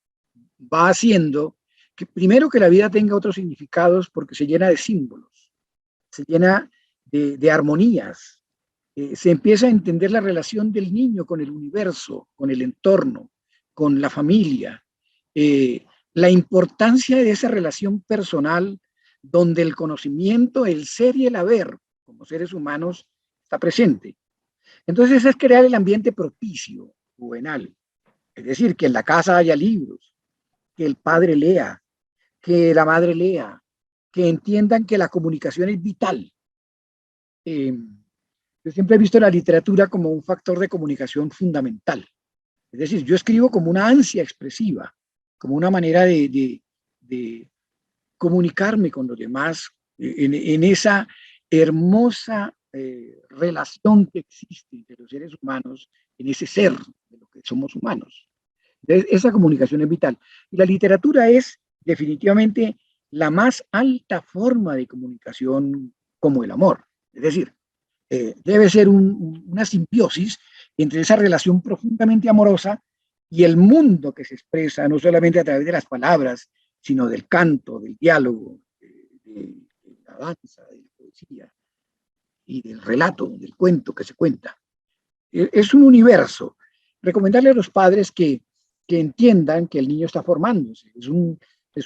va haciendo que primero que la vida tenga otros significados porque se llena de símbolos, se llena de armonías, se empieza a entender la relación del niño con el universo, con el entorno, con la familia, la importancia de esa relación personal donde el conocimiento, el ser y el haber como seres humanos está presente. Entonces es crear el ambiente propicio, juvenal, es decir, que en la casa haya libros, que el padre lea, que la madre lea, que entiendan que la comunicación es vital. Yo siempre he visto la literatura como un factor de comunicación fundamental. Es decir, yo escribo como una ansia expresiva, como una manera de comunicarme con los demás en esa hermosa relación que existe entre los seres humanos, en ese ser de lo que somos humanos. Entonces, esa comunicación es vital. Y la literatura es definitivamente la más alta forma de comunicación como el amor. Es decir, debe ser una simbiosis entre esa relación profundamente amorosa y el mundo que se expresa no solamente a través de las palabras, sino del canto, del diálogo, de la danza, de la poesía y del relato, del cuento que se cuenta. Es un universo. Recomendarle a los padres que entiendan que el niño está formándose.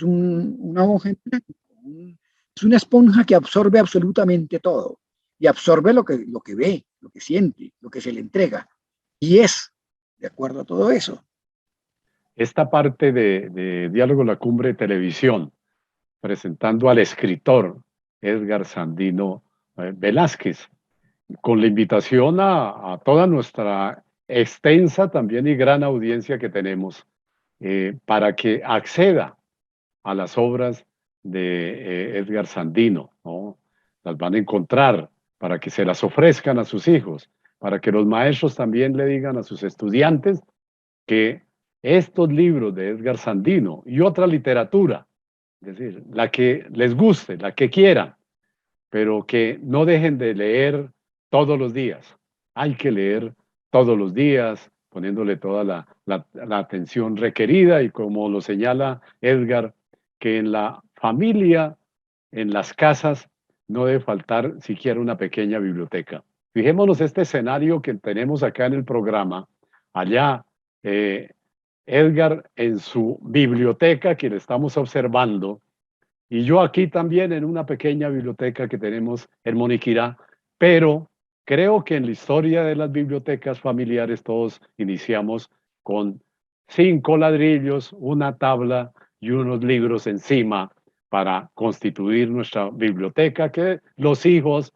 Una hoja en blanco, es una esponja que absorbe absolutamente todo y absorbe lo que ve, lo que siente, lo que se le entrega. Y es de acuerdo a todo eso. Esta parte de Diálogo La Cumbre Televisión, presentando al escritor Edgar Sandino Velázquez, con la invitación a toda nuestra extensa también y gran audiencia que tenemos para que acceda a las obras de Edgar Sandino, ¿no? Las van a encontrar para que se las ofrezcan a sus hijos, para que los maestros también le digan a sus estudiantes que estos libros de Edgar Sandino y otra literatura, es decir, la que les guste, la que quieran, pero que no dejen de leer todos los días. Hay que leer todos los días, poniéndole toda la atención requerida y como lo señala Edgar, que en la familia, en las casas, no debe faltar siquiera una pequeña biblioteca. Fijémonos este escenario que tenemos acá en el programa, allá Edgar en su biblioteca que le estamos observando, y yo aquí también en una pequeña biblioteca que tenemos en Moniquirá, pero Creo que en la historia de las bibliotecas familiares todos iniciamos con 5 ladrillos, una tabla y unos libros encima para constituir nuestra biblioteca, que los hijos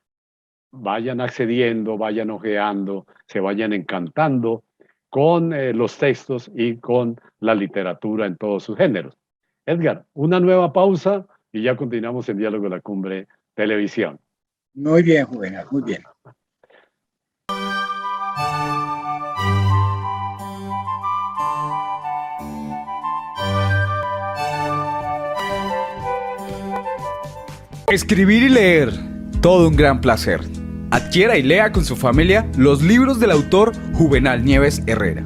vayan accediendo, vayan hojeando, se vayan encantando con los textos y con la literatura en todos sus géneros. Edgar, una nueva pausa y ya continuamos en Diálogo de la Cumbre Televisión. Muy bien, Juvenal, muy bien. Escribir y leer, todo un gran placer. Adquiera y lea con su familia los libros del autor Juvenal Nieves Herrera.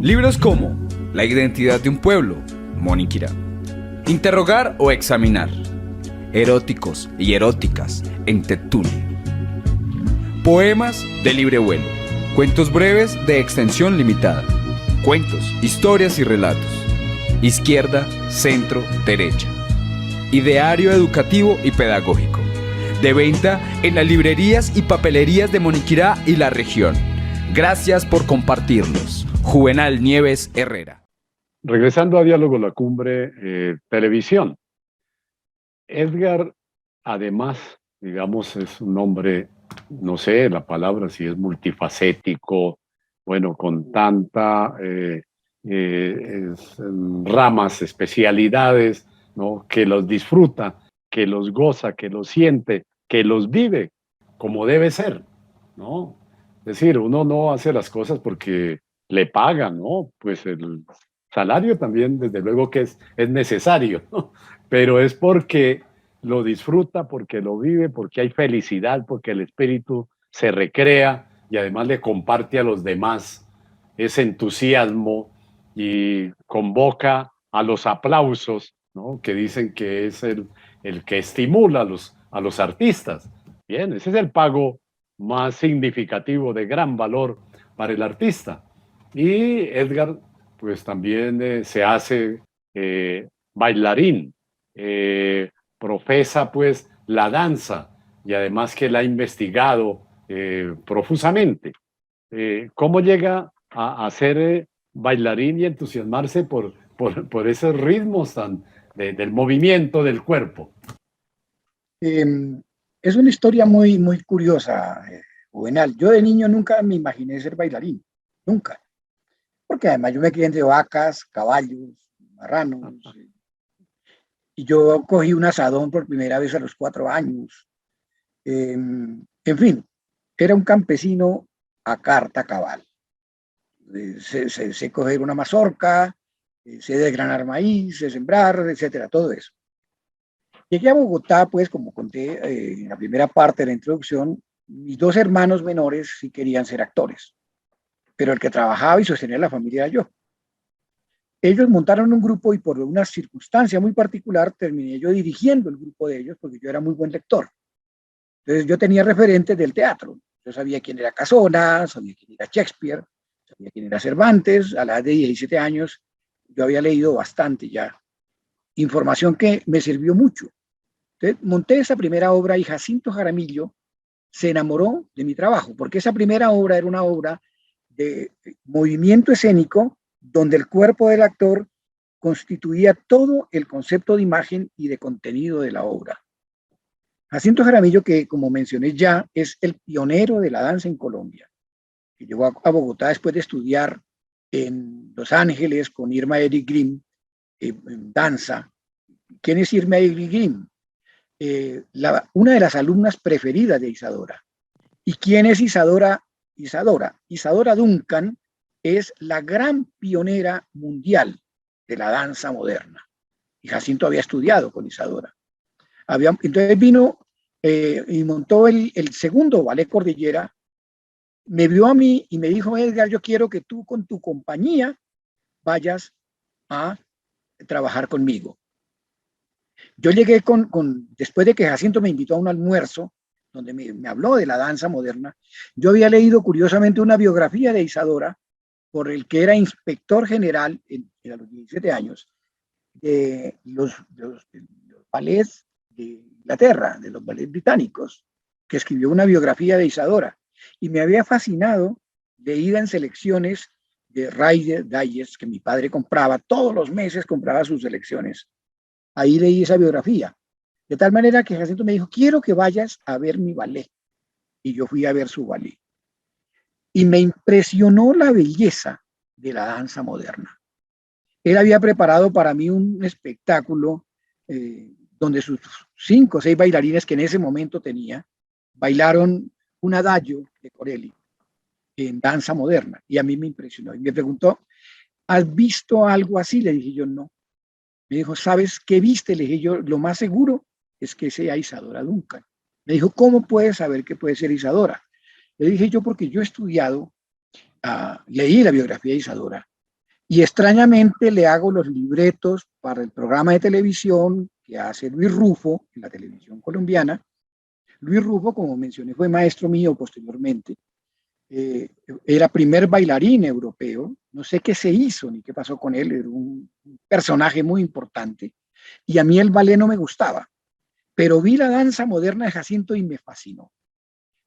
Libros como La identidad de un pueblo, Moniquirá. Interrogar o examinar. Eróticos y eróticas en Tetuli. Poemas de libre vuelo. Cuentos breves de extensión limitada. Cuentos, historias y relatos. Izquierda, centro, derecha. Ideario educativo y pedagógico. De venta en las librerías y papelerías de Moniquirá y la región. Gracias por compartirlos. Juvenal Nieves Herrera. Regresando a Diálogo la Cumbre Televisión. Edgar, además, digamos, es un hombre, no sé la palabra si es multifacético, bueno, con tanta ramas, especialidades, ¿no? Que los disfruta, que los goza, que los siente, que los vive como debe ser, ¿no? Es decir, uno no hace las cosas porque le pagan, ¿no? Pues el salario también, desde luego que es necesario, ¿no? Pero es porque lo disfruta, porque lo vive, porque hay felicidad, porque el espíritu se recrea y además le comparte a los demás ese entusiasmo y convoca a los aplausos, ¿no? Que dicen que es el que estimula a los artistas. Bien, ese es el pago más significativo de gran valor para el artista. Y Edgar, pues también se hace bailarín, profesa pues la danza y además que la ha investigado profusamente. ¿Cómo llega a ser bailarín y entusiasmarse por esos ritmos del movimiento del cuerpo? Es una historia muy, muy curiosa, Juvenal. Yo de niño nunca me imaginé ser bailarín, nunca. Porque además yo me crié entre vacas, caballos, marranos. Y yo cogí un asadón por primera vez a los 4 años. En fin, era un campesino a carta cabal. Sé coger una mazorca, sé desgranar maíz, sé sembrar, etcétera, todo eso. Llegué a Bogotá, pues, como conté en la primera parte de la introducción, mis 2 hermanos menores sí querían ser actores, pero el que trabajaba y sostenía la familia era yo. Ellos montaron un grupo y por una circunstancia muy particular terminé yo dirigiendo el grupo de ellos porque yo era muy buen lector. Entonces yo tenía referentes del teatro. Yo sabía quién era Casona, sabía quién era Shakespeare, sabía quién era Cervantes. A la edad de 17 años yo había leído bastante ya. Información que me sirvió mucho. Entonces monté esa primera obra y Jacinto Jaramillo se enamoró de mi trabajo, porque esa primera obra era una obra de movimiento escénico donde el cuerpo del actor constituía todo el concepto de imagen y de contenido de la obra. Jacinto Jaramillo, que como mencioné ya, es el pionero de la danza en Colombia, que llegó a Bogotá después de estudiar en Los Ángeles con Irma Eric Grimm en danza. ¿Quién es Irma Eric Grimm? Una de las alumnas preferidas de Isadora. ¿Y quién es Isadora? Isadora Duncan es la gran pionera mundial de la danza moderna. Y Jacinto había estudiado con Isadora. Entonces vino y montó el segundo ballet Cordillera, me vio a mí y me dijo: Edgar, yo quiero que tú con tu compañía vayas a trabajar conmigo. Yo llegué después de que Jacinto me invitó a un almuerzo donde me habló de la danza moderna. Yo había leído curiosamente una biografía de Isadora por el que era inspector general a los 17 años de los ballets de Inglaterra, de los ballets británicos. que escribió una biografía de Isadora y me había fascinado, leída en selecciones de Reader Digest que mi padre compraba, todos los meses compraba sus selecciones. Ahí leí esa biografía. De tal manera que Jacinto me dijo, quiero que vayas a ver mi ballet. Y yo fui a ver su ballet. Y me impresionó la belleza de la danza moderna. Él había preparado para mí un espectáculo donde sus 5 o 6 bailarines que en ese momento tenía, bailaron un adagio de Corelli en danza moderna. Y a mí me impresionó. Y me preguntó, ¿has visto algo así? Le dije yo, no. Me dijo, ¿sabes qué viste? Le dije yo, lo más seguro es que sea Isadora Duncan. Me dijo, ¿cómo puedes saber que puede ser Isadora? Le dije yo, porque yo he estudiado, leí la biografía de Isadora y extrañamente le hago los libretos para el programa de televisión que hace Luis Rufo en la televisión colombiana. Luis Rufo, como mencioné, fue maestro mío posteriormente. Era primer bailarín europeo, no sé qué se hizo ni qué pasó con él, era un personaje muy importante, y a mí el ballet no me gustaba, pero vi la danza moderna de Jacinto y me fascinó.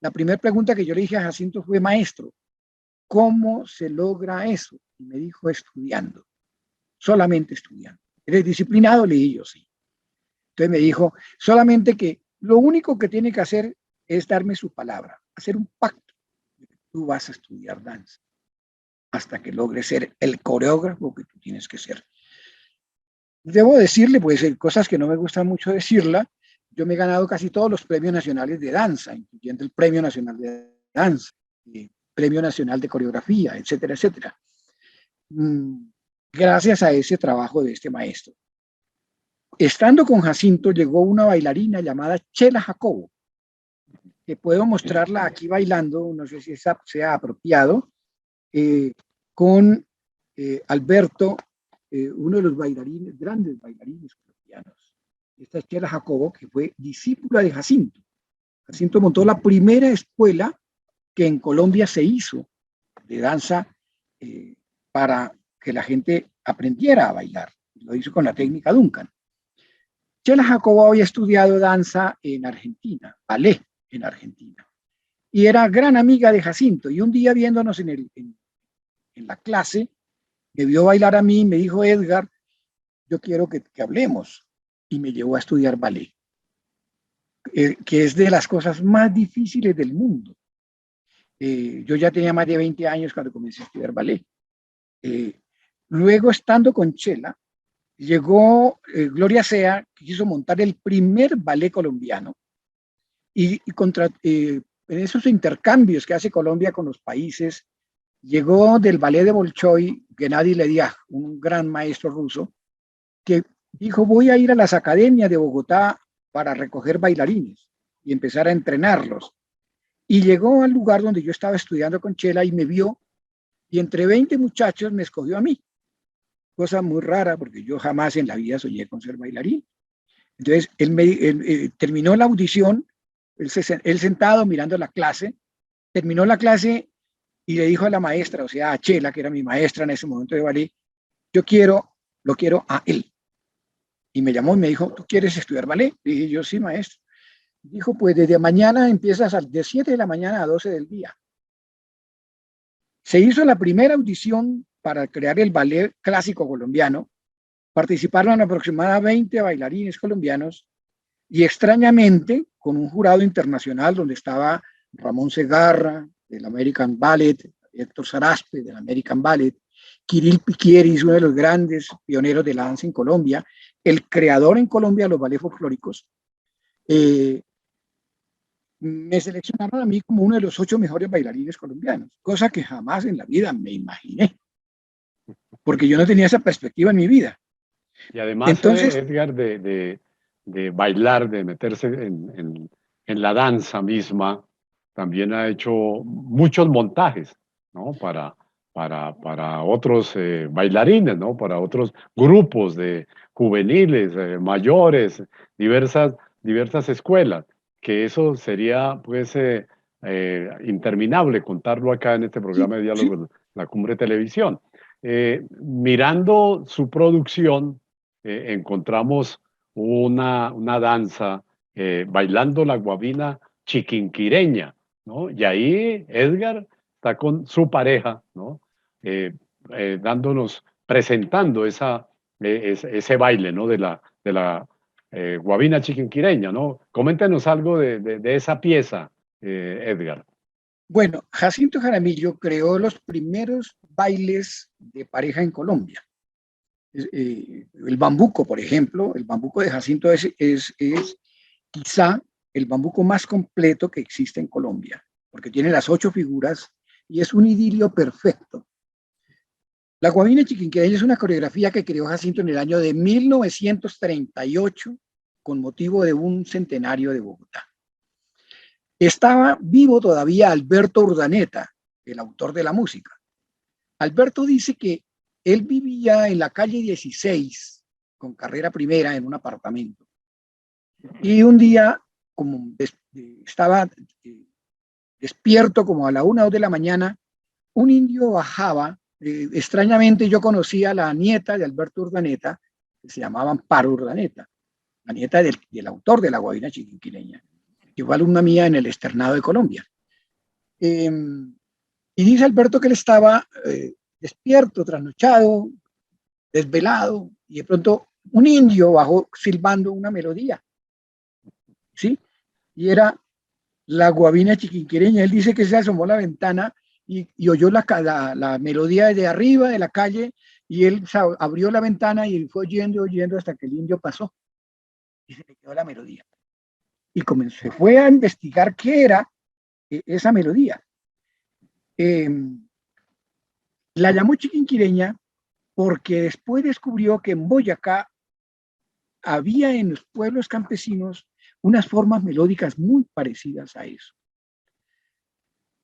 La primera pregunta que yo le dije a Jacinto fue, maestro, ¿cómo se logra eso? Y me dijo, estudiando, solamente estudiando. ¿Eres disciplinado? Le dije yo, sí. Entonces me dijo, solamente que lo único que tiene que hacer es darme su palabra, hacer un pacto. Tú vas a estudiar danza hasta que logres ser el coreógrafo que tú tienes que ser. Debo decirle, pues, cosas que no me gusta mucho decirla. Yo me he ganado casi todos los premios nacionales de danza, incluyendo el Premio Nacional de Danza, el Premio Nacional de Coreografía, etcétera, etcétera. Gracias a ese trabajo de este maestro. Estando con Jacinto, llegó una bailarina llamada Chela Jacobo, que puedo mostrarla aquí bailando, no sé si sea apropiado, con Alberto, uno de los bailarines, grandes bailarines colombianos. Esta es Chela Jacobo, que fue discípula de Jacinto. Jacinto montó la primera escuela que en Colombia se hizo de danza para que la gente aprendiera a bailar. Lo hizo con la técnica Duncan. Chela Jacobo había estudiado danza en Argentina, ballet en Argentina, y era gran amiga de Jacinto. Y un día viéndonos en la clase, me vio bailar a mí y me dijo, Edgar, yo quiero que hablemos. Y me llevó a estudiar ballet, que es de las cosas más difíciles del mundo. Yo ya tenía más de 20 años cuando comencé a estudiar ballet. Luego, estando con Chela, llegó Gloria Sea, que quiso montar el primer ballet colombiano. Y en esos intercambios que hace Colombia con los países, llegó del ballet de Bolshoi Gennady Ledyakh, un gran maestro ruso, que dijo, voy a ir a las academias de Bogotá para recoger bailarines y empezar a entrenarlos. Y llegó al lugar donde yo estaba estudiando con Chela y me vio, y entre 20 muchachos me escogió a mí. Cosa muy rara, porque yo jamás en la vida soñé con ser bailarín. Entonces, él terminó la audición, él sentado mirando la clase, terminó la clase y le dijo a la maestra, o sea, a Chela, que era mi maestra en ese momento de ballet, lo quiero a él. Y me llamó y me dijo, ¿tú quieres estudiar ballet? Le dije yo, sí, maestro. Dijo, pues desde mañana empiezas de 7 de la mañana a 12 del día. Se hizo la primera audición para crear el ballet clásico colombiano. Participaron aproximadamente 20 bailarines colombianos y extrañamente con un jurado internacional donde estaba Ramón Segarra del American Ballet, Héctor Saraspe del American Ballet, Kirill Piquieris, uno de los grandes pioneros de la danza en Colombia, el creador en Colombia de los ballets folclóricos. Me seleccionaron a mí como uno de los 8 mejores bailarines colombianos, cosa que jamás en la vida me imaginé, porque yo no tenía esa perspectiva en mi vida. Y además, entonces, Edgar, de bailar, de meterse en la danza misma, también ha hecho muchos montajes, ¿no? Para otros bailarines, ¿no? Para otros grupos de juveniles, mayores, diversas escuelas, que eso sería, pues, interminable contarlo acá en este programa de diálogo, La Cumbre Televisión. Mirando su producción, encontramos una danza, Bailando la Guabina chiquinquireña, ¿no? Y ahí Edgar está con su pareja, ¿no? Dándonos, presentando ese baile, ¿no? De la guabina chiquinquireña, ¿no? Coméntenos algo de esa pieza, Edgar. Bueno, Jacinto Jaramillo creó los primeros bailes de pareja en Colombia. El bambuco, por ejemplo, el bambuco de Jacinto es quizá el bambuco más completo que existe en Colombia, porque tiene las 8 figuras y es un idilio perfecto. La guabina chiquinquereña es una coreografía que creó Jacinto en el año de 1938 con motivo de un centenario de Bogotá. Estaba vivo todavía Alberto Urdaneta, el autor de la música. Alberto dice que él vivía en la calle 16, con carrera primera, en un apartamento. Y un día, como estaba despierto como a la 1 o 2 de la mañana, un indio bajaba. Extrañamente yo conocía a la nieta de Alberto Urdaneta, que se llamaba Amparo Urdaneta, la nieta del autor de la guabina chiquinquireña, que fue alumna mía en el Externado de Colombia. Y dice Alberto que él estaba despierto, trasnochado, desvelado, y de pronto un indio bajó silbando una melodía, ¿sí? Y era la guabina chiquinquireña. Él dice que se asomó a la ventana y oyó la melodía desde arriba de la calle, y él abrió la ventana y fue oyendo hasta que el indio pasó y se le quedó la melodía. Y se fue a investigar qué era esa melodía. La llamó chiquinquireña porque después descubrió que en Boyacá había en los pueblos campesinos unas formas melódicas muy parecidas a eso.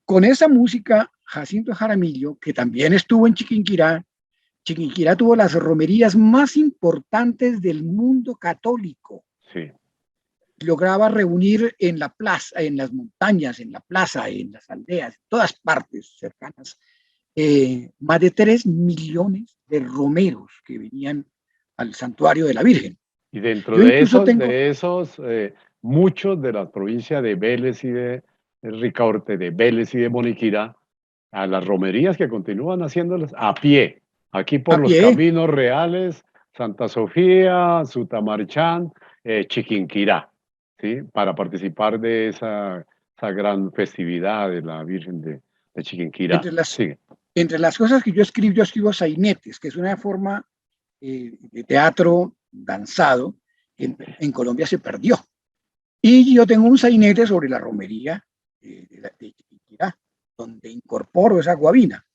Con esa música, Jacinto Jaramillo, que también estuvo en Chiquinquirá tuvo las romerías más importantes del mundo católico. Sí. Lograba reunir en la plaza, en las montañas, en la plaza, en las aldeas, en todas partes cercanas, más de 3 millones de romeros que venían al santuario de la Virgen. Y dentro Yo de incluso esos, muchos de la provincia de Vélez y de Ricaurte, de Vélez y de Moniquirá, a las romerías que continúan haciéndolas a pie, aquí por a los pie, caminos reales, Santa Sofía, Sutamarchán, Chiquinquirá, ¿sí? Para participar de esa gran festividad de la Virgen de Chiquinquirá. Entre las cosas que yo escribo sainetes, que es una forma de teatro danzado que en Colombia se perdió. Y yo tengo un sainete sobre la romería de Chiquinquirá, donde incorporo esa guabina.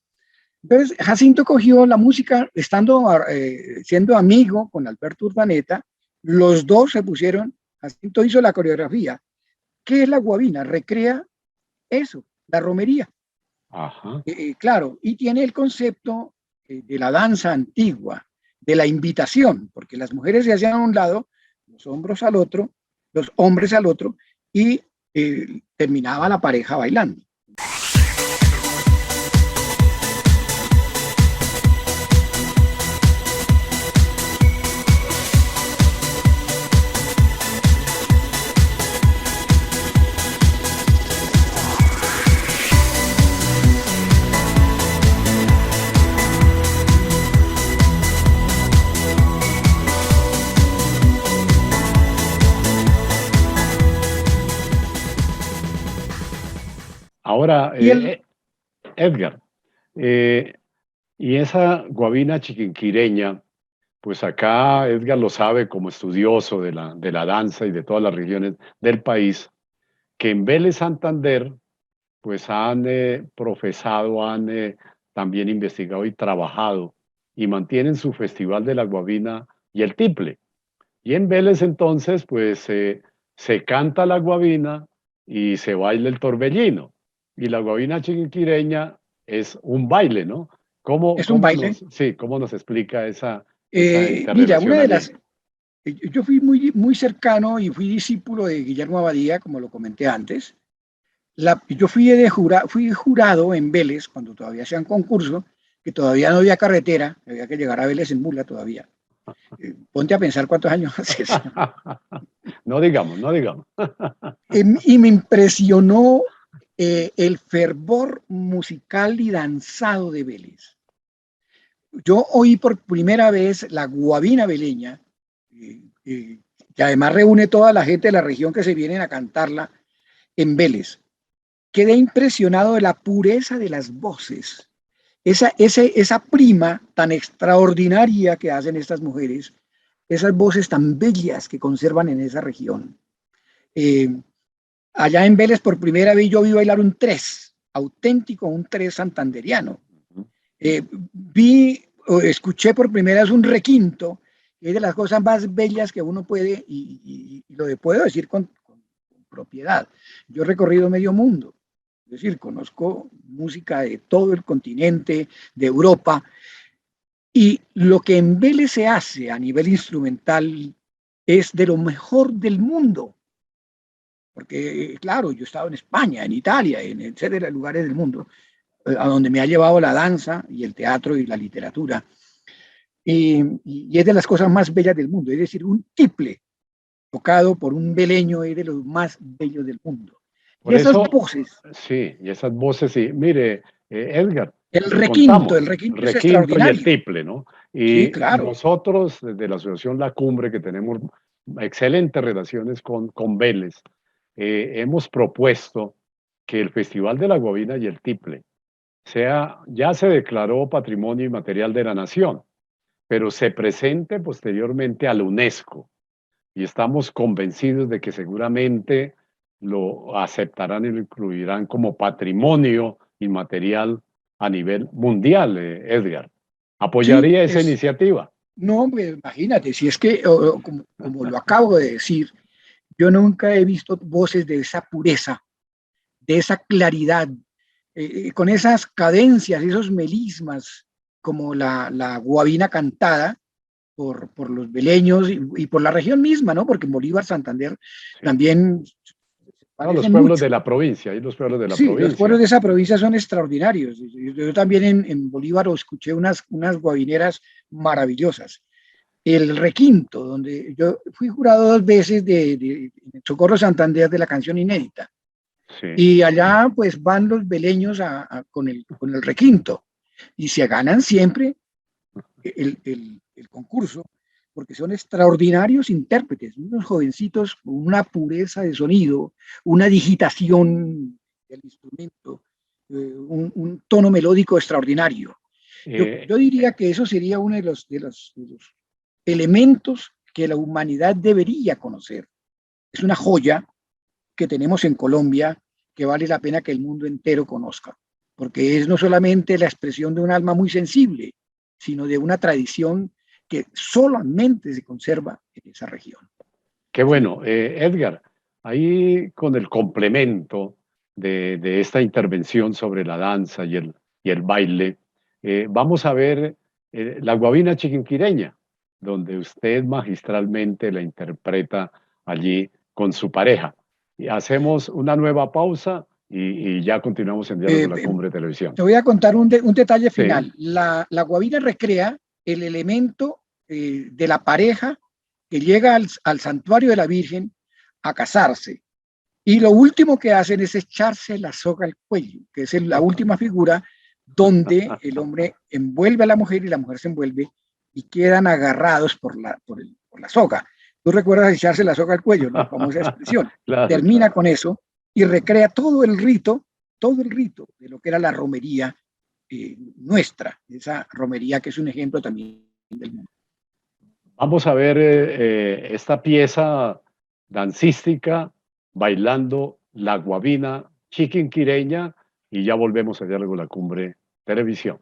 Entonces, Jacinto cogió la música, siendo amigo con Alberto Urdaneta, los dos se pusieron, Jacinto hizo la coreografía. ¿Qué es la guabina? Recrea eso, la romería. Ajá. Claro, y tiene el concepto de la danza antigua, de la invitación, porque las mujeres se hacían a un lado, los hombres al otro, los hombres al otro, y terminaba la pareja bailando. Ahora, Edgar, y esa guabina chiquinquireña, pues acá Edgar lo sabe como estudioso de la danza y de todas las regiones del país, que en Vélez Santander, pues han profesado, han también investigado y trabajado y mantienen su festival de la guabina y el tiple. Y en Vélez entonces, pues se canta la guabina y se baila el torbellino. Y la guabina chiquinquireña es un baile, ¿no? Es un baile. ¿Cómo nos explica esa Mira, interrelación una de allí? yo fui muy cercano y fui discípulo de Guillermo Abadía, como lo comenté antes. Yo fui jurado en Vélez, cuando todavía hacían concurso, que todavía no había carretera, había que llegar a Vélez en mula todavía. Ponte a pensar cuántos años hace eso. No digamos, no digamos. Y me impresionó el fervor musical y danzado de Vélez. Yo oí por primera vez la guabina veleña, que además reúne toda la gente de la región que se vienen a cantarla en Vélez. Quedé impresionado de la pureza de las voces, esa prima tan extraordinaria que hacen estas mujeres, esas voces tan bellas que conservan en esa región. Allá en Vélez por primera vez yo vi bailar un tres, auténtico, un tres santanderiano. Escuché por primera vez un requinto, que es de las cosas más bellas que uno puede, y lo puedo decir con propiedad. Yo he recorrido medio mundo, es decir, conozco música de todo el continente, de Europa, y lo que en Vélez se hace a nivel instrumental es de lo mejor del mundo. Porque, claro, yo he estado en España, en Italia, en etcétera, lugares del mundo, a donde me ha llevado la danza y el teatro y la literatura. Y es de las cosas más bellas del mundo. Es decir, un tiple tocado por un veleño es de los más bellos del mundo. Por y esas eso, voces. Sí, y esas voces, sí. Mire, Edgar. El requinto es requinto extraordinario. y el tiple, ¿no? Y sí, claro. Nosotros, desde la Asociación La Cumbre, que tenemos excelentes relaciones con Vélez, hemos propuesto que el Festival de la Guabina y el Tiple ya se declaró Patrimonio Inmaterial de la Nación, pero se presente posteriormente a la UNESCO. Y estamos convencidos de que seguramente lo aceptarán y lo incluirán como patrimonio inmaterial a nivel mundial, Edgar. ¿Apoyaría esa iniciativa? No, imagínate, si es que, como lo acabo de decir, yo nunca he visto voces de esa pureza, de esa claridad, con esas cadencias, esos melismas, como la guabina cantada por los veleños y por la región misma, ¿no? Porque en Bolívar, Santander, también... No, los pueblos de la provincia, y los pueblos de la provincia. Los pueblos de esa provincia son extraordinarios. Yo también en Bolívar escuché unas guabineras maravillosas. El requinto, donde yo fui jurado 2 veces de Socorro Santander de la canción inédita. Sí. Y allá pues van los veleños con el requinto y se ganan siempre el concurso porque son extraordinarios intérpretes, unos jovencitos con una pureza de sonido, una digitación del instrumento, un tono melódico extraordinario. Yo diría que eso sería uno de los elementos que la humanidad debería conocer. Es una joya que tenemos en Colombia que vale la pena que el mundo entero conozca, porque es no solamente la expresión de un alma muy sensible, sino de una tradición que solamente se conserva en esa región. Qué bueno. Edgar, ahí con el complemento de esta intervención sobre la danza y el baile, vamos a ver la guabina chiquinquireña, donde usted magistralmente la interpreta allí con su pareja. Y hacemos una nueva pausa y ya continuamos en Diálogo con la Cumbre de Televisión. Te voy a contar un detalle final. Sí. La guabina recrea el elemento de la pareja que llega al santuario de la Virgen a casarse. Y lo último que hacen es echarse la soga al cuello, que es la última figura donde el hombre envuelve a la mujer y la mujer se envuelve y quedan agarrados por la soga. ¿Tú recuerdas echarse la soga al cuello? La famosa expresión. Claro, Termina con eso y recrea todo el rito de lo que era la romería nuestra, esa romería que es un ejemplo también del mundo. Vamos a ver esta pieza dancística bailando la guabina chiquinquireña y ya volvemos a Diálogo con la Cumbre Televisión.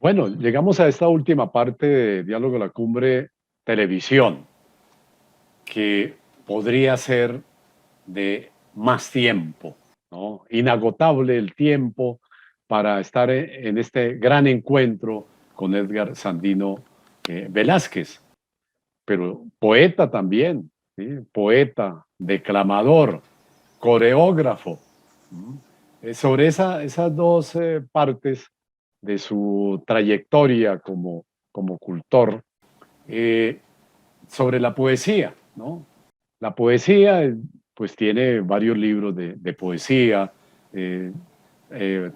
Bueno, llegamos a esta última parte de Diálogo a la Cumbre, televisión, que podría ser de más tiempo, ¿no? Inagotable el tiempo para estar en este gran encuentro con Edgar Sandino Velázquez, pero poeta también, ¿sí? Poeta, declamador, coreógrafo. Sobre esas dos partes de su trayectoria como cultor, eh, sobre la poesía, ¿no? La poesía, pues tiene varios libros de poesía, eh,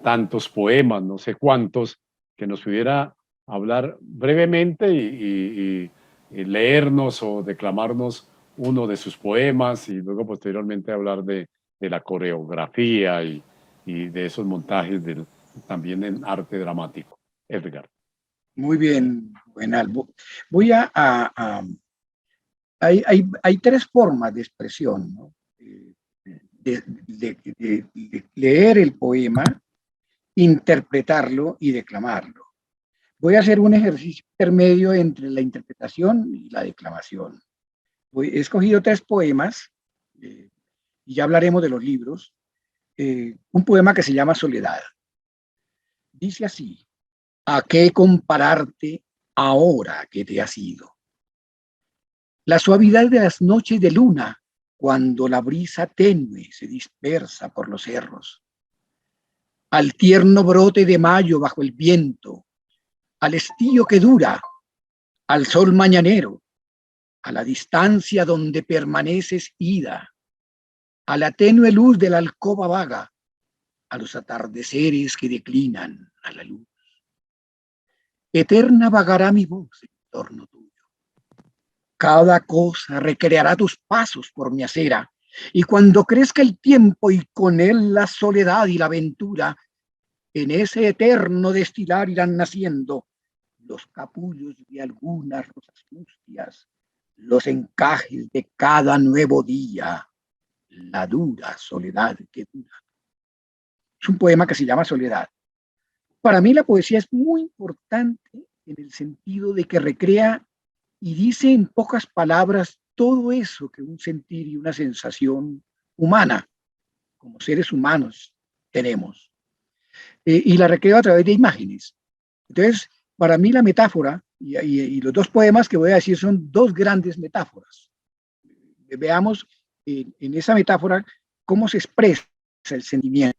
tantos poemas, no sé cuántos, que nos pudiera hablar brevemente y leernos o declamarnos uno de sus poemas y luego posteriormente hablar de la coreografía y de esos montajes también en arte dramático. Edgar. Muy bien, Buenalbo. Voy hay tres formas de expresión, ¿no? De leer el poema, interpretarlo y declamarlo. Voy a hacer un ejercicio intermedio entre la interpretación y la declamación. He escogido tres poemas, y ya hablaremos de los libros. Un poema que se llama Soledad. Dice así: ¿a qué compararte ahora que te has ido? La suavidad de las noches de luna, cuando la brisa tenue se dispersa por los cerros, al tierno brote de mayo bajo el viento, al estío que dura, al sol mañanero, a la distancia donde permaneces ida, a la tenue luz de la alcoba vaga, a los atardeceres que declinan a la luz. Eterna vagará mi voz en torno tuyo. Cada cosa recreará tus pasos por mi acera, y cuando crezca el tiempo y con él la soledad y la aventura, en ese eterno destilar irán naciendo los capullos de algunas rosas mustias, los encajes de cada nuevo día, la dura soledad que dura. Es un poema que se llama Soledad. Para mí la poesía es muy importante en el sentido de que recrea y dice en pocas palabras todo eso que un sentir y una sensación humana, como seres humanos, tenemos. Y la recreo a través de imágenes. Entonces, para mí la metáfora, y los dos poemas que voy a decir son dos grandes metáforas. Veamos en esa metáfora cómo se expresa el sentimiento.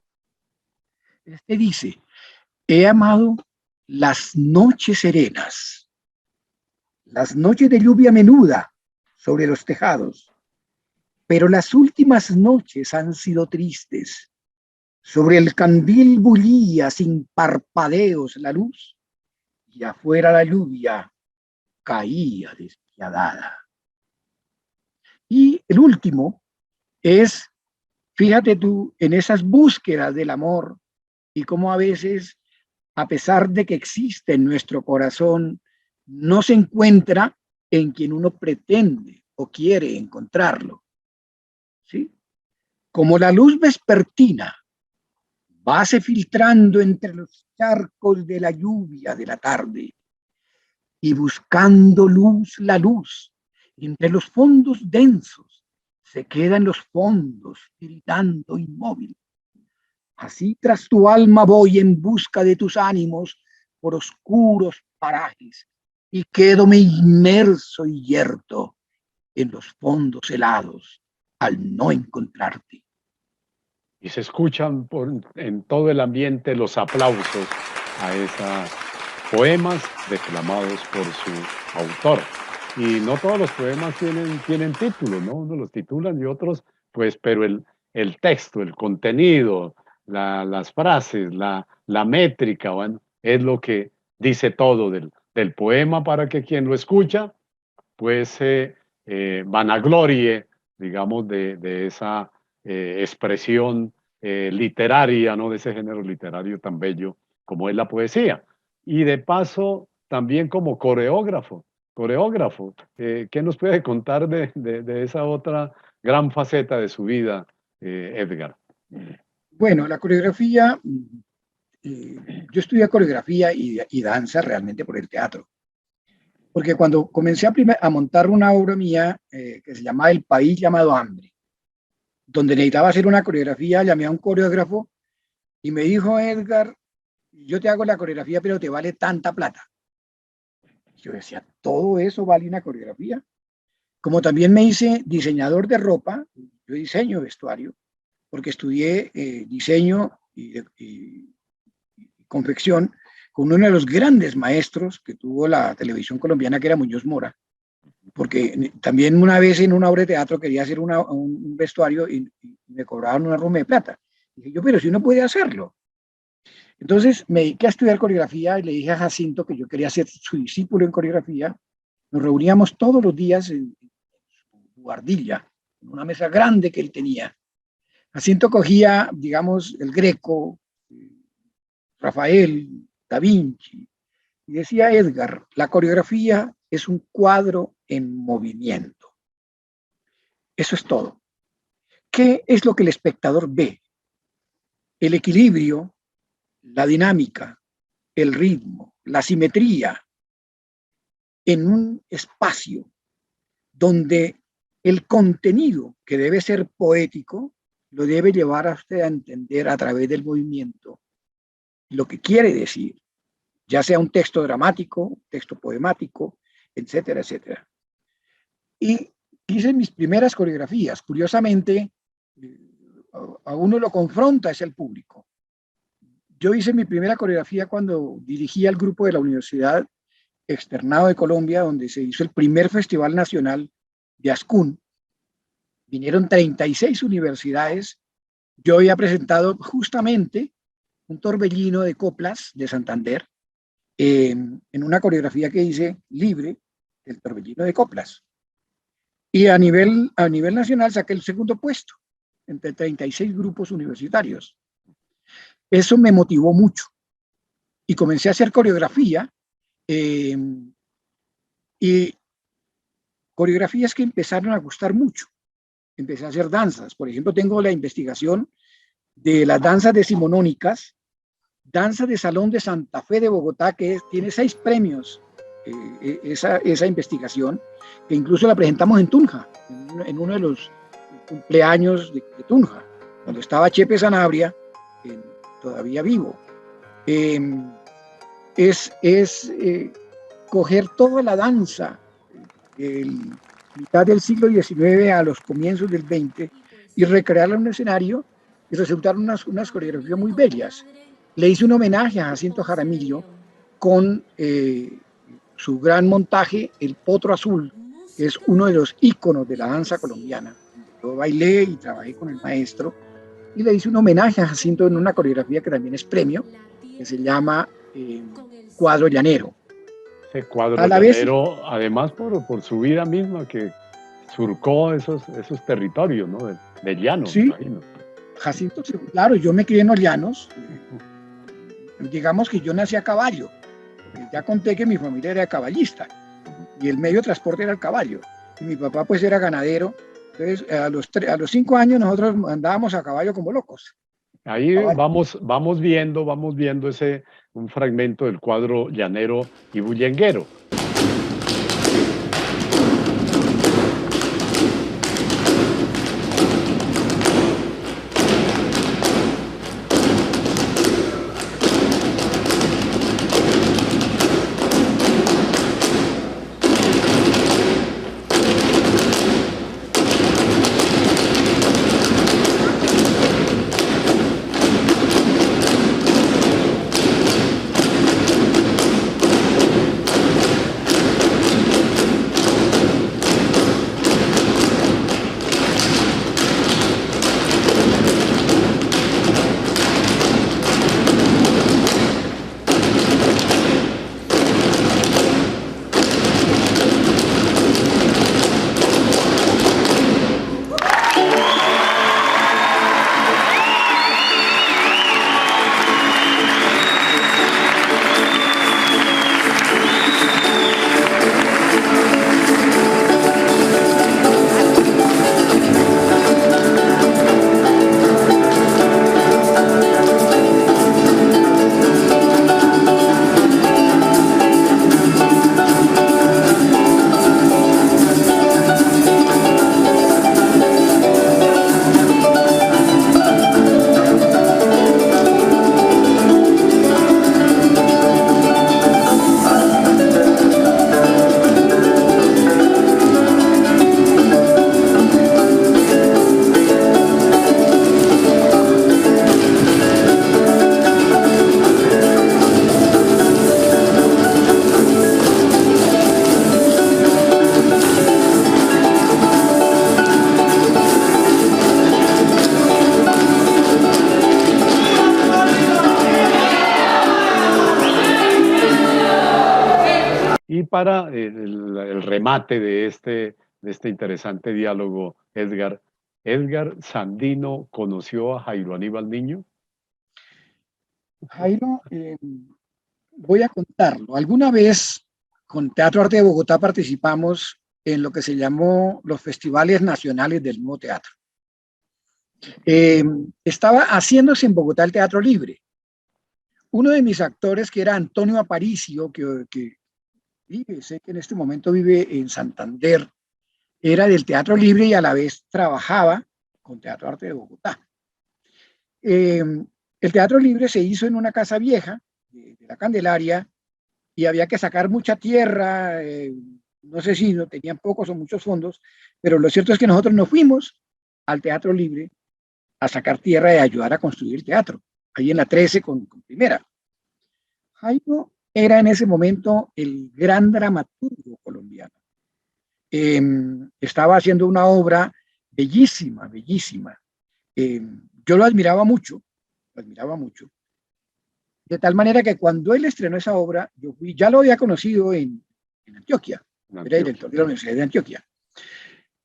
Este dice: he amado las noches serenas, las noches de lluvia menuda sobre los tejados, pero las últimas noches han sido tristes. Sobre el candil bullía sin parpadeos la luz y afuera la lluvia caía despiadada. Y el último es, fíjate tú, en esas búsquedas del amor y cómo a veces, a pesar de que existe en nuestro corazón, no se encuentra en quien uno pretende o quiere encontrarlo. ¿Sí? Como la luz vespertina vase filtrando entre los charcos de la lluvia de la tarde y buscando luz, la luz, entre los fondos densos, se queda en los fondos, tiritando inmóvil. Así tras tu alma voy en busca de tus ánimos por oscuros parajes y quédome inmerso y yerto en los fondos helados al no encontrarte. Y se escuchan en todo el ambiente los aplausos a esos poemas declamados por su autor. Y no todos los poemas tienen título, ¿no? Unos los titulan y otros, pues, pero el texto, el contenido, las frases, la métrica, bueno, es lo que dice todo del poema para que quien lo escucha, pues, vanaglorie, digamos, de esa expresión literaria, ¿no? De ese género literario tan bello como es la poesía. Y de paso, también como coreógrafo, ¿qué nos puede contar de esa otra gran faceta de su vida, Edgar? Bueno, la coreografía yo estudié coreografía y danza realmente por el teatro. Porque cuando comencé a montar una obra mía que se llamaba El País llamado Hambre, donde necesitaba hacer una coreografía, llamé a un coreógrafo y me dijo: Edgar, yo te hago la coreografía, pero te vale tanta plata. Yo decía, ¿todo eso vale una coreografía? Como también me hice diseñador de ropa, yo diseño vestuario, porque estudié diseño y confección con uno de los grandes maestros que tuvo la televisión colombiana, que era Muñoz Mora, porque también una vez en una obra de teatro quería hacer un vestuario y me cobraban una ruma de plata. Y dije yo, pero si uno puede hacerlo. Entonces me dediqué a estudiar coreografía y le dije a Jacinto que yo quería ser su discípulo en coreografía. Nos reuníamos todos los días en su ardilla, en una mesa grande que él tenía. Jacinto cogía, digamos, el Greco, Rafael, Da Vinci, y decía: Edgar, la coreografía es un cuadro en movimiento. Eso es todo. ¿Qué es lo que el espectador ve? El equilibrio, la dinámica, el ritmo, la simetría, en un espacio donde el contenido, que debe ser poético, lo debe llevar a usted a entender a través del movimiento lo que quiere decir, ya sea un texto dramático, texto poemático, etcétera, etcétera. Y hice mis primeras coreografías. Curiosamente, a uno lo confronta es el público. Yo hice mi primera coreografía cuando dirigí al grupo de la Universidad Externado de Colombia, donde se hizo el primer Festival Nacional de Ascún. Vinieron 36 universidades. Yo había presentado justamente un torbellino de coplas de Santander en una coreografía que hice libre del torbellino de coplas. Y a nivel nacional saqué el segundo puesto entre 36 grupos universitarios. Eso me motivó mucho y comencé a hacer coreografía y coreografías que empezaron a gustar mucho. Empecé a hacer danzas. Por ejemplo, tengo la investigación de las danzas decimonónicas, danza de Salón de Santa Fe de Bogotá, que tiene 6 premios, esa investigación, que incluso la presentamos en Tunja, en uno de los cumpleaños de Tunja, cuando estaba Chepe Sanabria, todavía vivo. Coger toda la danza mitad del siglo XIX a los comienzos del XX y recrearla en un escenario, y resultaron unas coreografías muy bellas. Le hice un homenaje a Jacinto Jaramillo con su gran montaje, El Potro Azul, que es uno de los íconos de la danza colombiana. Yo bailé y trabajé con el maestro y le hice un homenaje a Jacinto en una coreografía que también es premio, que se llama Cuadro Llanero. Ese cuadro llanero, además por su vida misma, que surcó esos territorios, ¿no? de llanos, sí, imagino. Jacinto, claro, yo me crié en los llanos. Digamos que yo nací a caballo. Ya conté que mi familia era caballista y el medio de transporte era el caballo. Y mi papá pues era ganadero. Entonces a los 5 años nosotros andábamos a caballo como locos. Ahí vamos viendo un fragmento del cuadro llanero y bullenguero. Y para el remate de este interesante diálogo, Edgar, ¿Edgar Sandino conoció a Jairo Aníbal Niño? Jairo, voy a contarlo. Alguna vez con Teatro Arte de Bogotá participamos en lo que se llamó los Festivales Nacionales del Nuevo Teatro. Estaba haciéndose en Bogotá el Teatro Libre. Uno de mis actores, que era Antonio Aparicio, que vive, sé que en este momento vive en Santander, era del Teatro Libre y a la vez trabajaba con Teatro Arte de Bogotá. El Teatro Libre se hizo en una casa vieja de la Candelaria y había que sacar mucha tierra, no sé si no tenían pocos o muchos fondos, pero lo cierto es que nosotros nos fuimos al Teatro Libre a sacar tierra y a ayudar a construir el teatro, ahí en la 13 con Primera. Jairo era en ese momento el gran dramaturgo colombiano. Estaba haciendo una obra bellísima, bellísima. Yo lo admiraba mucho, de tal manera que cuando él estrenó esa obra, yo fui, ya lo había conocido en Antioquia, era director de la Universidad de Antioquia.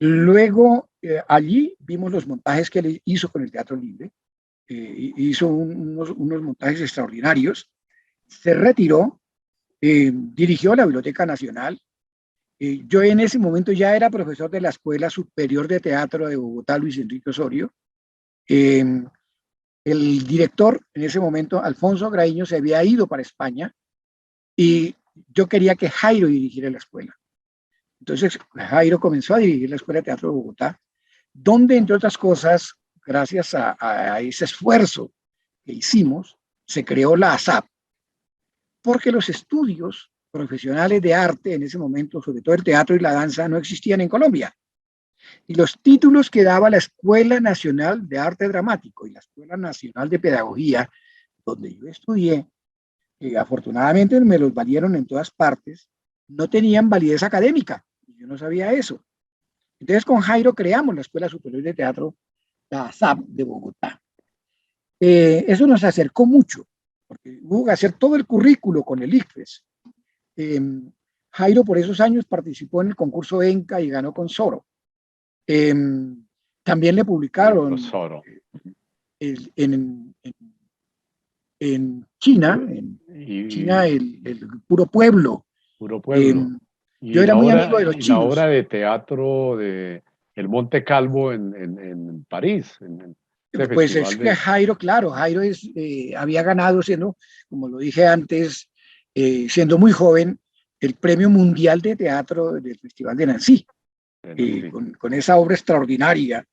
Luego, allí vimos los montajes que él hizo con el Teatro Libre, hizo unos montajes extraordinarios, se retiró, dirigió la Biblioteca Nacional. Yo en ese momento ya era profesor de la Escuela Superior de Teatro de Bogotá, Luis Enrique Osorio. El director en ese momento, Alfonso Graiño, se había ido para España y yo quería que Jairo dirigiera la escuela. Entonces Jairo comenzó a dirigir la Escuela de Teatro de Bogotá, donde, entre otras cosas, gracias a ese esfuerzo que hicimos, se creó la ASAP, porque los estudios profesionales de arte en ese momento, sobre todo el teatro y la danza, no existían en Colombia. Y los títulos que daba la Escuela Nacional de Arte Dramático y la Escuela Nacional de Pedagogía, donde yo estudié, afortunadamente me los valieron en todas partes, no tenían validez académica. Yo no sabía eso. Entonces con Jairo creamos la Escuela Superior de Teatro, la ASAP de Bogotá. Eso nos acercó mucho, porque hubo que hacer todo el currículo con el ICFES. Jairo por esos años participó en el concurso ENCA y ganó con Soro. También le publicaron en China, el Puro Pueblo. Puro Pueblo. Yo era muy amigo de los chinos. La obra de teatro de El Monte Calvo en París. Pues es que Jairo, claro, Jairo había ganado, siendo, como lo dije antes, siendo muy joven, el Premio Mundial de Teatro del Festival de Nancy. Con esa obra extraordinaria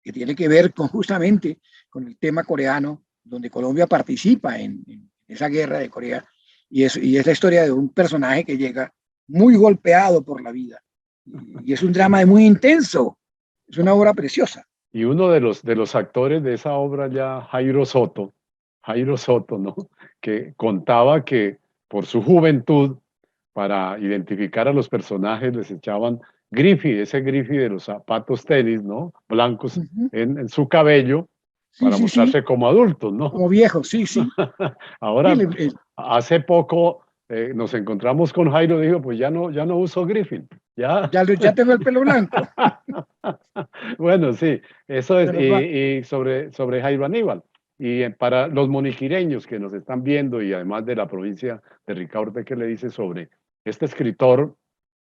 que tiene que ver justamente con el tema coreano, donde Colombia participa en esa guerra de Corea, y es la historia de un personaje que llega muy golpeado por la vida, y es un drama muy intenso, es una obra preciosa. Y uno de los actores de esa obra ya, Jairo Soto, ¿no? Que contaba que por su juventud, para identificar a los personajes, les echaban ese grifi de los zapatos tenis, ¿no? Blancos en su cabello, para mostrarse como adultos, ¿no? Como viejos, sí. Ahora, hace poco nos encontramos con Jairo y dijo, pues ya no uso Griffin. Ya tengo el pelo blanco. Bueno, sí, eso es. Y sobre Jairo Aníbal. Y para los moniquireños que nos están viendo y además de la provincia de Ricaurte, ¿qué le dice sobre este escritor,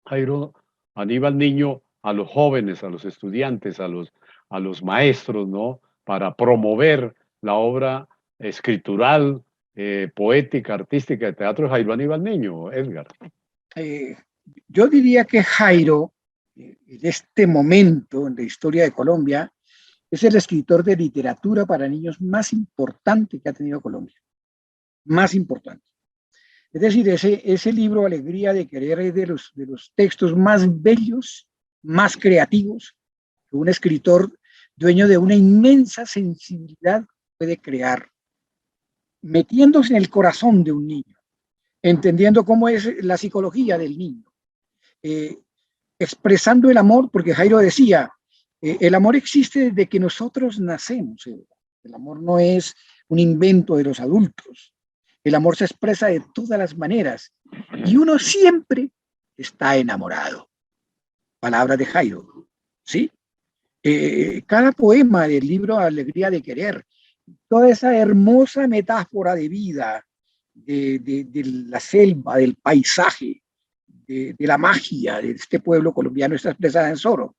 Jairo Aníbal Niño, a los jóvenes, a los estudiantes, a los maestros, ¿no? Para promover la obra escritural, poética, artística de teatro de Jairo Aníbal Niño, Edgar? Yo diría que Jairo, en este momento en la historia de Colombia, es el escritor de literatura para niños más importante que ha tenido Colombia. Más importante. Es decir, ese libro, Alegría de Querer, es de los textos más bellos, más creativos que un escritor dueño de una inmensa sensibilidad puede crear, metiéndose en el corazón de un niño, entendiendo cómo es la psicología del niño, expresando el amor, porque Jairo decía, el amor existe desde que nosotros nacemos. El amor no es un invento de los adultos. El amor se expresa de todas las maneras. Y uno siempre está enamorado. Palabras de Jairo, ¿sí? Cada poema del libro Alegría de Querer, toda esa hermosa metáfora de vida, de la selva, del paisaje, de la magia de este pueblo colombiano está expresada en Zorro.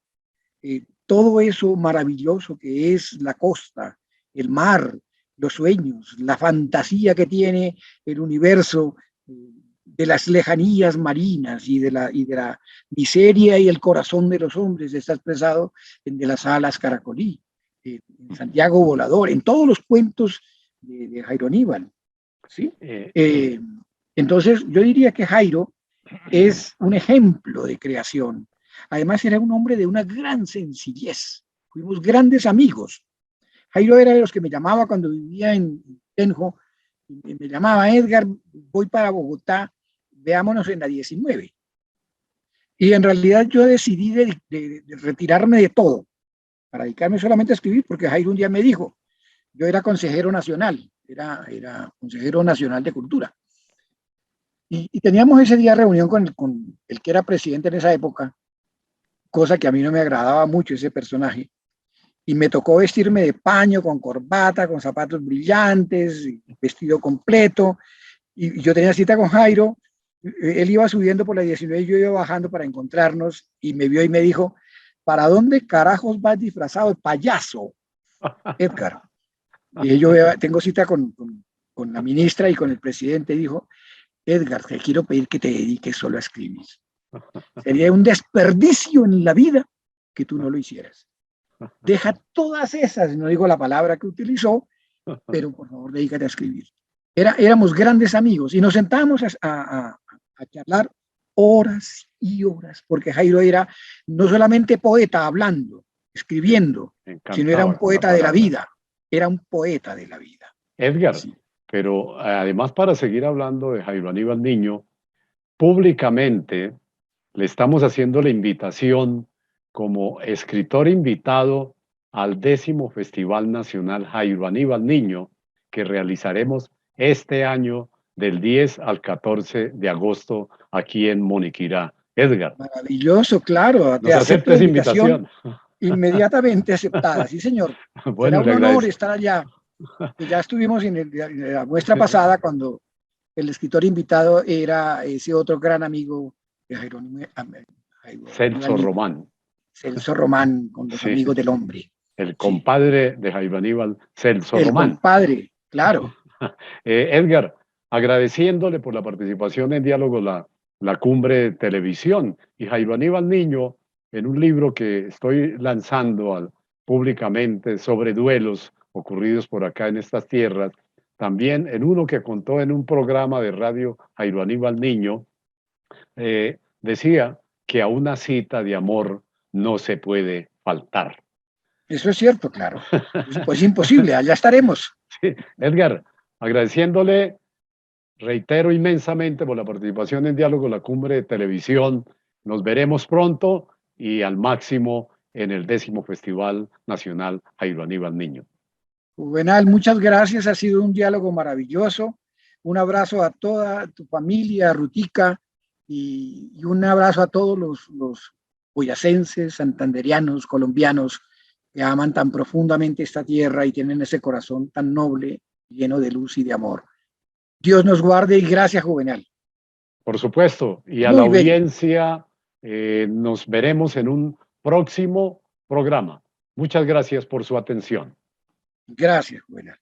Todo eso maravilloso que es la costa, el mar, los sueños, la fantasía que tiene el universo de las lejanías marinas y de la miseria y el corazón de los hombres está expresado en De las alas caracolí, en Santiago Volador, en todos los cuentos de Jairo Aníbal, ¿sí? Entonces yo diría que Jairo es un ejemplo de creación. Además era un hombre de una gran sencillez. Fuimos grandes amigos. Jairo era de los que me llamaba cuando vivía en Tenjo. Me llamaba: Edgar, voy para Bogotá, veámonos en la 19. Y en realidad yo decidí de retirarme de todo para dedicarme solamente a escribir, porque Jairo un día me dijo, yo era consejero nacional, era consejero nacional de cultura. Y teníamos ese día reunión con el que era presidente en esa época, cosa que a mí no me agradaba mucho, ese personaje. Y me tocó vestirme de paño, con corbata, con zapatos brillantes, vestido completo. Y yo tenía cita con Jairo. Él iba subiendo por la 19 y yo iba bajando para encontrarnos. Y me vio y me dijo: ¿para dónde carajos vas disfrazado de payaso, Edgar? Y yo tengo cita con la ministra y con el presidente. Y dijo: Edgar, te quiero pedir que te dediques solo a escribir. Sería un desperdicio en la vida que tú no lo hicieras. Deja todas esas, no digo la palabra que utilizó, pero por favor dedícate a escribir. Éramos grandes amigos y nos sentábamos a charlar horas y horas, porque Jairo era no solamente poeta hablando, escribiendo, sino era un poeta de la vida, era un poeta de la vida. Edgar, Sí. pero además, para seguir hablando de Jairo Aníbal Niño, públicamente le estamos haciendo la invitación como escritor invitado al 10º Festival Nacional Jairo Aníbal Niño, que realizaremos este año del 10 al 14 de agosto aquí en Moniquirá. Edgar, Maravilloso, claro. Te ¿nos acepto la aceptas invitación. invitación? Inmediatamente aceptada. Sí, señor. Bueno, Será un le honor agradezco. estar allá. Que ya estuvimos en la muestra pasada cuando el escritor invitado era ese otro gran amigo de Jerónimo, Celso Román. Celso Román, con los Sí, amigos del hombre. el Sí. compadre de Jairo Aníbal, Celso El Román. compadre, claro. Edgar, agradeciéndole por la participación en Diálogo la Cumbre de Televisión, y Jairo Aníbal Niño, en un libro que estoy lanzando públicamente sobre duelos ocurridos por acá en estas tierras, también en uno que contó en un programa de radio Jairo Aníbal Niño, decía que a una cita de amor no se puede faltar. Eso es cierto, claro. Pues imposible, allá estaremos. Sí, Edgar, agradeciéndole, reitero inmensamente por la participación en Diálogo la Cumbre de Televisión. Nos veremos pronto y al máximo en el 10º Festival Nacional Jairo Aníbal Niño. Juvenal, muchas gracias. Ha sido un diálogo maravilloso. Un abrazo a toda tu familia, Rutica, y un abrazo a todos los boyacenses, santanderianos, colombianos, que aman tan profundamente esta tierra y tienen ese corazón tan noble, lleno de luz y de amor. Dios nos guarde y gracias, Juvenal. Por supuesto, y a Muy la bello. audiencia nos veremos en un próximo programa. Muchas gracias por su atención. Gracias, Juvenal.